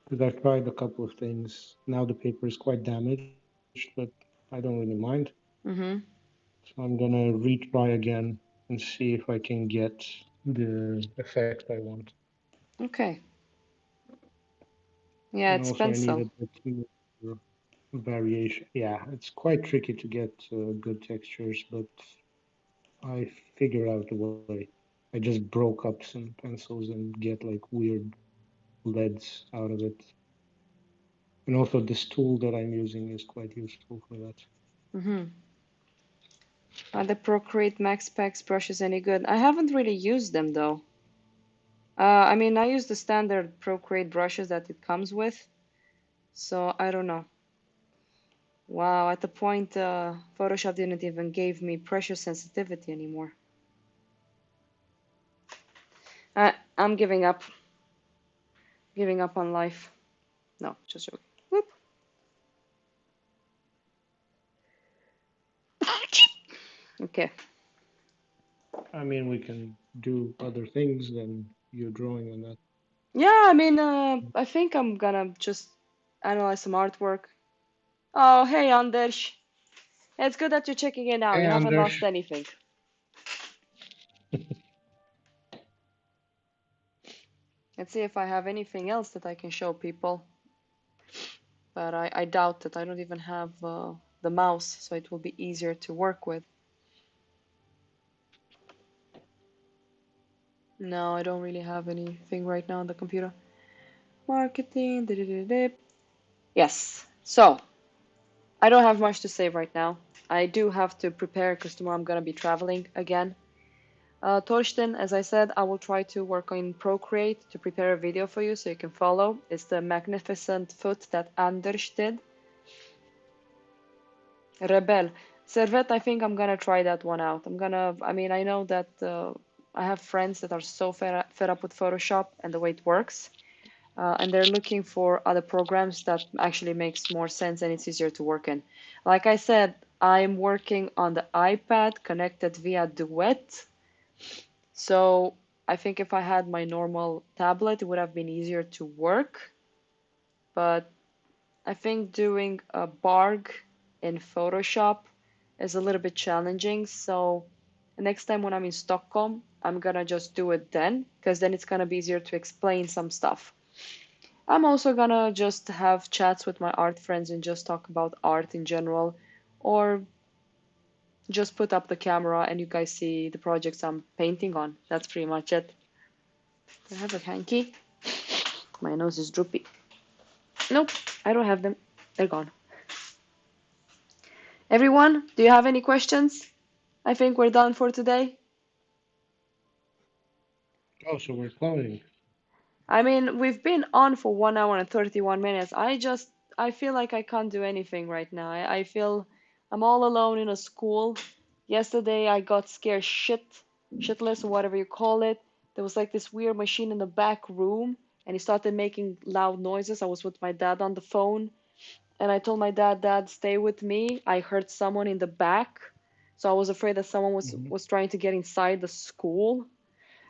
because I've tried a couple of things. Now the paper is quite damaged, but I don't really mind. Mm-hmm. So I'm gonna retry again and see if I can get the effect I want. Okay. Yeah, And it's also I need a pencil. bit more variation. Yeah, it's quite tricky to get good textures, but I figure out a way. I just broke up some pencils and get like weird leads out of it. And also this tool that I'm using is quite useful for that. Mm-hmm. Are the Procreate Max Packs brushes any good? I haven't really used them though. I mean, I use the standard Procreate brushes that it comes with, so I don't know. Wow, at the point, Photoshop didn't even give me pressure sensitivity anymore. I'm giving up on life. No, just joking. Whoop. Okay. I mean, we can do other things than you're drawing on that. Yeah, I mean, I think I'm gonna just analyze some artwork. Oh, hey, Anders. It's good that you're checking it out. Hey, You haven't Anders. lost anything. Let's see if I have anything else that I can show people. But I doubt it. I don't even have the mouse, so it will be easier to work with. No, I don't really have anything right now on the computer. Marketing. Yes. So, I don't have much to say right now. I do have to prepare because tomorrow I'm gonna be traveling again. Torsten, as I said, I will try to work on Procreate to prepare a video for you so you can follow. It's the magnificent foot that Anders did. Rebel. Servet, I think I'm gonna try that one out. I mean, I know that I have friends that are so fed up with Photoshop and the way it works. And they're looking for other programs that actually makes more sense and it's easier to work in. Like I said, I'm working on the iPad connected via Duet. So I think if I had my normal tablet, it would have been easier to work. But I think doing a Barg in Photoshop is a little bit challenging. So next time when I'm in Stockholm, I'm gonna just do it then, because then it's gonna be easier to explain some stuff. I'm also gonna just have chats with my art friends and just talk about art in general, or just put up the camera and you guys see the projects I'm painting on. That's pretty much it. Do I have a hanky? My nose is droopy. Nope, I don't have them. They're gone. Everyone, do you have any questions? I think we're done for today. Oh, so we're cloning. I mean, we've been on for 1 hour and 31 minutes. I feel like I can't do anything right now. I feel I'm all alone in a school. Yesterday I got scared shitless or whatever you call it. There was like this weird machine in the back room and he started making loud noises. I was with my dad on the phone and I told my dad, Dad, stay with me. I heard someone in the back. So I was afraid that someone Hmm. was trying to get inside the school.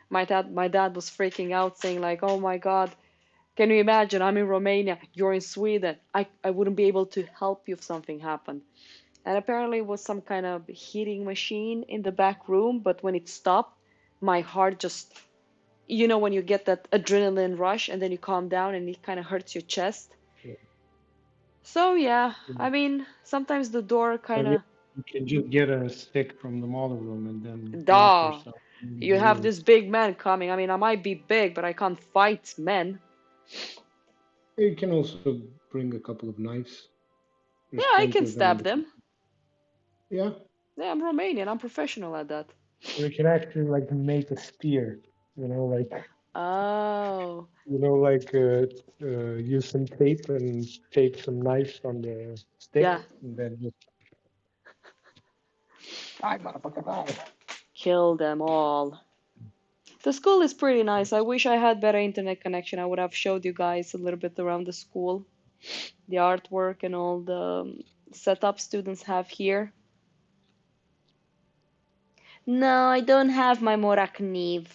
My dad was freaking out saying like, "Oh my God, can you imagine? I'm in Romania, you're in Sweden. I wouldn't be able to help you if something happened." And apparently it was some kind of heating machine in the back room, but when it stopped, my heart just, when you get that adrenaline rush and then you calm down and it kind of hurts your chest. Yeah. So yeah, Yeah. I mean, sometimes the door I kind mean, of, you can just get a stick from the model room and then lock duh, yourself in you the have room. this big man coming. I mean, I might be big, but I can't fight men. You can also bring a couple of knives. Yeah, There's I plenty can of them in stab the them. kitchen. Yeah, Yeah, I'm Romanian. I'm professional at that. we can actually like make a spear. You know, like Oh, use some tape and tape some knives on the yeah. stick, and then just die, motherfucker, die. Kill them all. The school is pretty nice. I wish I had better internet connection. I would have showed you guys a little bit around the school, the artwork and all the setup students have here. No, I don't have my Morakniv.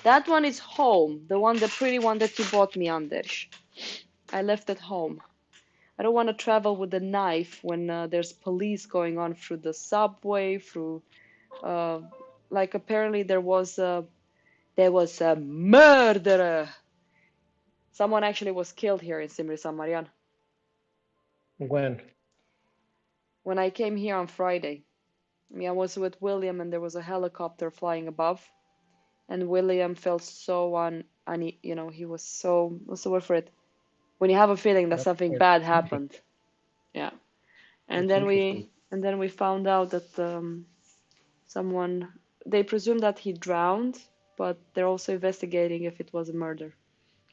That one is home. The pretty one that you bought me, Anders. I left it home. I don't want to travel with a knife when there's police going on through the subway, through uh, like apparently there was a murderer. Someone actually was killed here in Simri San Marian When? when I came here on Friday. I mean, I was with William and there was a helicopter flying above, and William felt so he was so, what's the word for it? When you have a feeling that That's something quite bad interesting. happened. Yeah. And That's then interesting. we found out that someone they presume that he drowned, but they're also investigating if it was a murder.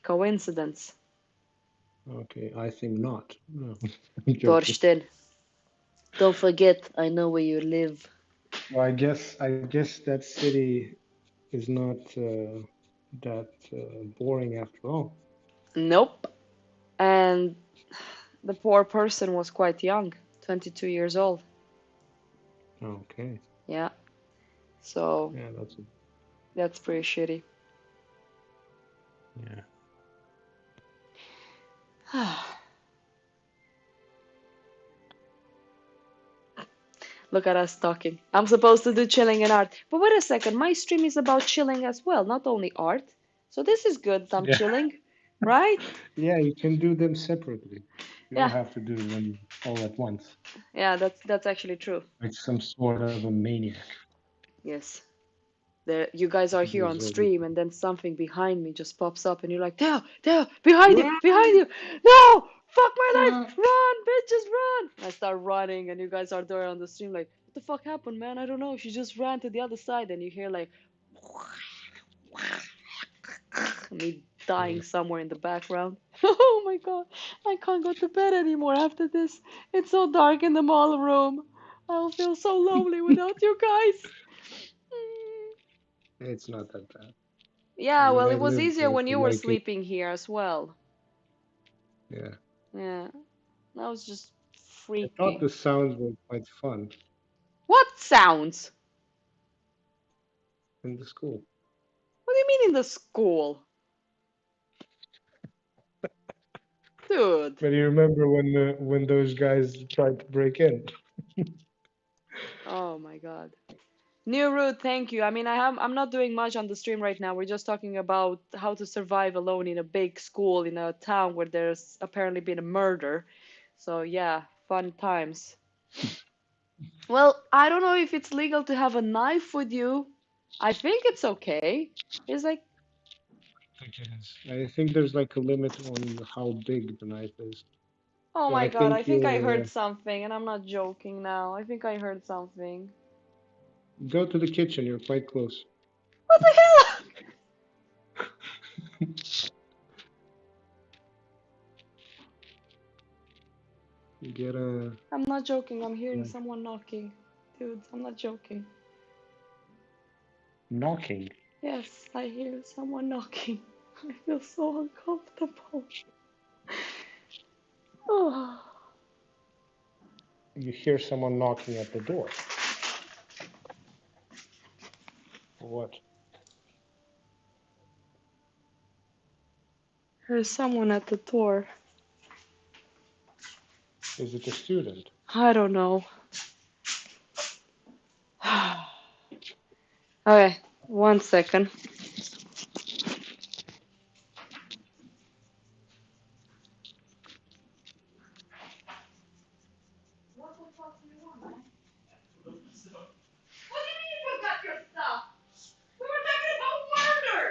Coincidence. Okay, I think not. No, I'm joking. Torsten, don't forget, I know where you live. Well, I guess that city is not that boring after all. Nope. And the poor person was quite young, 22 years old. Okay. Yeah. So Yeah, that's pretty shitty. yeah. Look at us talking. I'm supposed to do chilling and art. But wait a second, my stream is about chilling as well, not only art. So this is good, I'm Yeah. chilling, right? Yeah, you can do them separately. You don't Yeah, have to do them all at once, yeah, that's actually true. like some sort of a maniac. Yes. There, you guys are here on There's always stream, and then something behind me just pops up, and you're like, there, behind you! No! Fuck my life! Run, bitches, run! I start running, and you guys are there on the stream, like, what the fuck happened, man? I don't know. She just ran to the other side, and you hear like me dying somewhere in the background. Oh my god, I can't go to bed anymore after this. It's so dark in the mall room. I'll feel so lonely without you guys. It's not that bad. Yeah, When well, I it was lived easier there when for you were like sleeping here as well. yeah, Yeah, that was just I thought freaky. the sounds were quite fun What sounds? in the school. What do you mean in the school? Dude. But you remember when those guys tried to break in? Oh my god. New route, thank you. I mean, I'm not doing much on the stream right now. We're just talking about how to survive alone in a big school in a town where there's apparently been a murder. So yeah, fun times. Well, I don't know if it's legal to have a knife with you. I think it's okay. It's like, I think it is. I think there's like a limit on how big the knife is. oh So my I God, I think think I you'll heard something, and I'm not joking now. I think I heard something. go to the kitchen. You're quite close. What the hell? You get a I'm not joking. I'm hearing knife. someone knocking. Dude, I'm not joking. Knocking. Yes, I hear someone knocking. I feel so uncomfortable. Oh, You hear someone knocking at the door. What? there's someone at the door. Is it a student? I don't know. Okay, 1 second. What the fuck do you want, man? What do you mean you forgot your stuff? We were talking about murder!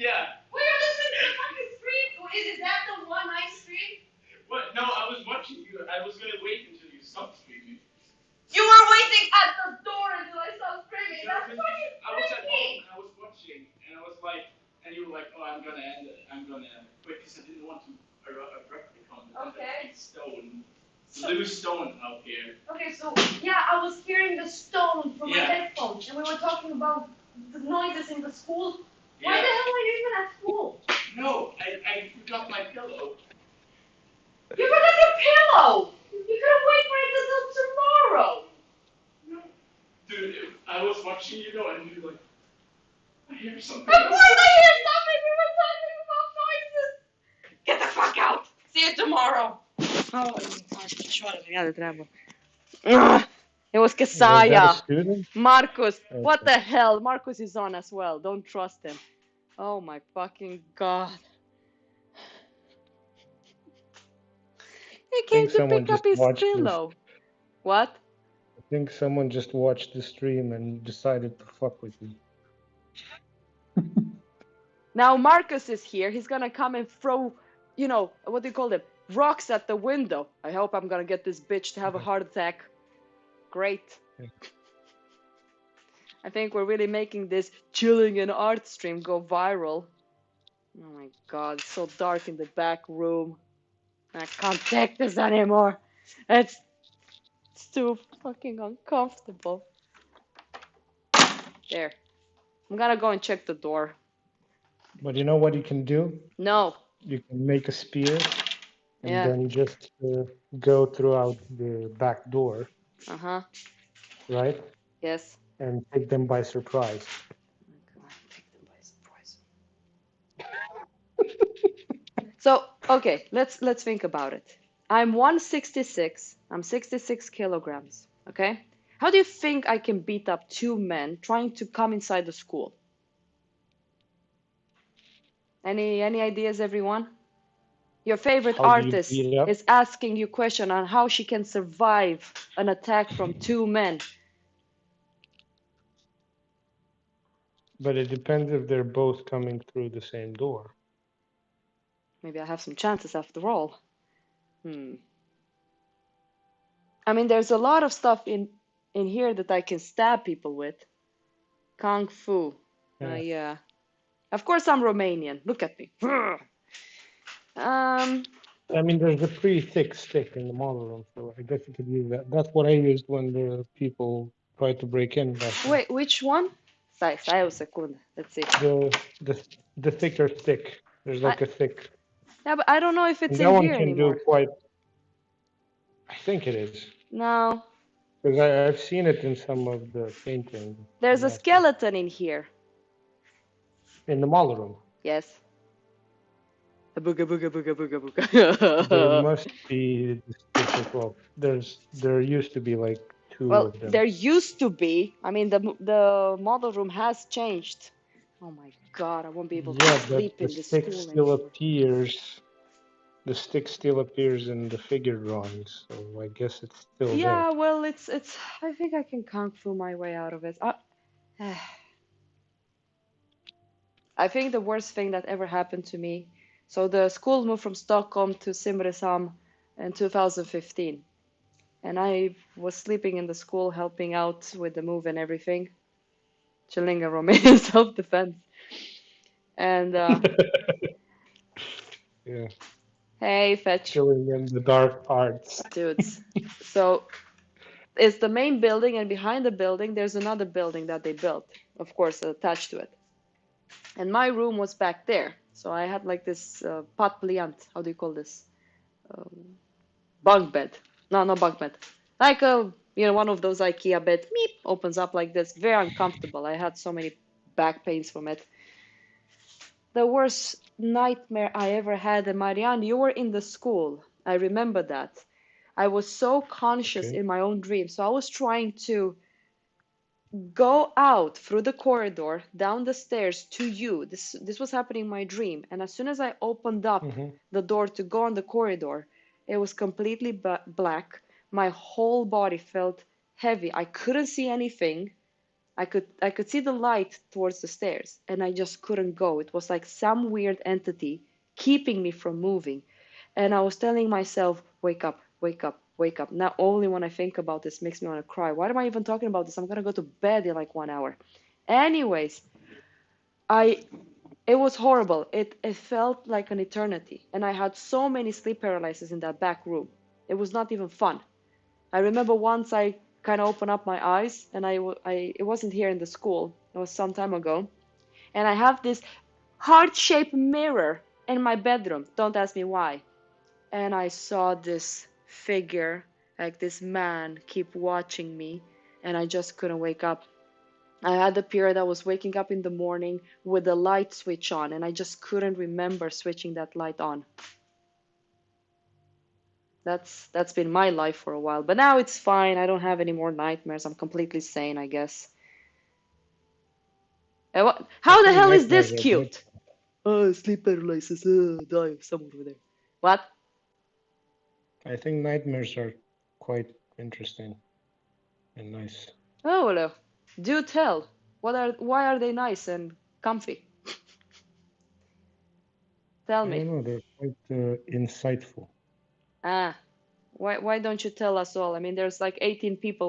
Yeah. We are listening to the fucking stream! Is it that the one nice stream? What? No, I was watching you. I was gonna wait until you stopped screaming. You were waiting at the door until I stopped screaming. No, That's 'cause fucking I was at home freaky! and I was watching, and I was like, and you were like, oh, I'm gonna end it. I'm gonna quit because I didn't want to abruptly come. Okay. Stone, loose stone out here. Okay, so yeah, I was hearing the stone from my Yeah. headphones, and we were talking about the noises in the school. Why Yeah. the hell are you even at school? No, I forgot my pillow. You forgot your pillow! You could have waited for it until tomorrow! No. Dude, I was watching you go, and you were like, I hear something. Of course I hear something! We were talking about noises! Get the fuck out! See you tomorrow! Oh, obrigada, treaba. It was Was that a Kesaya. student? Marcus. What Okay. the hell? Marcus is on as well. Don't trust him. Oh my fucking god. He I came think to someone pick up just his watched this. pillow. What? I think someone just watched the stream and decided to fuck with you. Now Marcus is here. He's gonna come and throw, you know, what do you call them? Rocks at the window. I hope I'm gonna get this bitch to have a heart attack. Great. Yeah. I think we're really making this chilling and art stream go viral. Oh my god, it's so dark in the back room. I can't take this anymore. It's too fucking uncomfortable. There. I'm gonna go and check the door. But you know what you can do? No. You can make a spear and Yeah. then just go throughout the back door, Uh-huh. right? Yes. and take them by surprise. God, take them by surprise. So, okay, let's think about it. I'm 166. I'm 66 kilograms. Okay? How do you think I can beat up two men trying to come inside the school? Any ideas, everyone? Your favorite How do you artist beat up? is asking you question on how she can survive an attack from two men. But it depends if they're both coming through the same door. Maybe I have some chances after all. I mean, there's a lot of stuff in here that I can stab people with. Kung Fu. Yeah. Yeah. Of course, I'm Romanian. Look at me. Um, I mean, there's a pretty thick stick in the model room, so I guess you could use that. That's what I used when the people tried to break in last time. wait, which one? Stai o secundă. Let's see. The thicker stick. There's like a thick. Yeah, but I don't know if it's And that in one here can do anymore. quite. I think it is. No, Because I've seen it in some of the paintings. there's a skeleton in here. In the model room. Yes. A booga booga booga booga There booga. must be well, there used to be like two Well, of them. there used to be. I mean, the model room has changed. Oh my God, I won't be able to Yeah, but sleep the in this stick school still anymore. appears. The stick still appears in the figure drawings, so I guess it's still there. Yeah, well, it's. I think I can kung fu my way out of it. I think the worst thing that ever happened to me. So the school moved from Stockholm to Simrishamn in 2015, and I was sleeping in the school, helping out with the move and everything, chilling in Romanian self-defense. And Yeah, hey, fetch, chilling in the dark arts. dudes. So it's the main building, and behind the building, there's another building that they built, of course, attached to it. And my room was back there. So I had like this pat pliant. How do you call this? Bunk bed. No, not bunk bed. Like one of those IKEA beds. Meep, opens up like this. Very uncomfortable. I had so many back pains from it. The worst nightmare I ever had. And Marianne, you were in the school. I remember that. I was so conscious Okay. in my own dream. So I was trying to go out through the corridor, down the stairs to you. This was happening in my dream. And as soon as I opened up the door to go on the corridor, it was completely black. My whole body felt heavy. I couldn't see anything. I could see the light towards the stairs, and I just couldn't go. It was like some weird entity keeping me from moving. And I was telling myself, wake up, wake up, wake up. Now, only when I think about this makes me want to cry. Why am I even talking about this? I'm going to go to bed in like 1 hour. Anyways, it was horrible. It felt like an eternity. And I had so many sleep paralysis in that back room. It was not even fun. I remember once I kind of opened up my eyes, and it wasn't here in the school. It was some time ago. And I have this heart-shaped mirror in my bedroom. Don't ask me why. And I saw this figure, like this man, keep watching me, and I just couldn't wake up. I had the period I was waking up in the morning with the light switch on, and I just couldn't remember switching that light on. That's been my life for a while, but now it's fine. I don't have any more nightmares. I'm completely sane, I guess. How the hell is this cute? Oh, sleep paralysis. Die somewhere over there. What? I think nightmares are quite interesting and nice. Oh, well, do tell. Why are they nice and comfy? Tell I me. don't know, they're quite insightful. Why don't you tell us all? I mean, there's like 18 people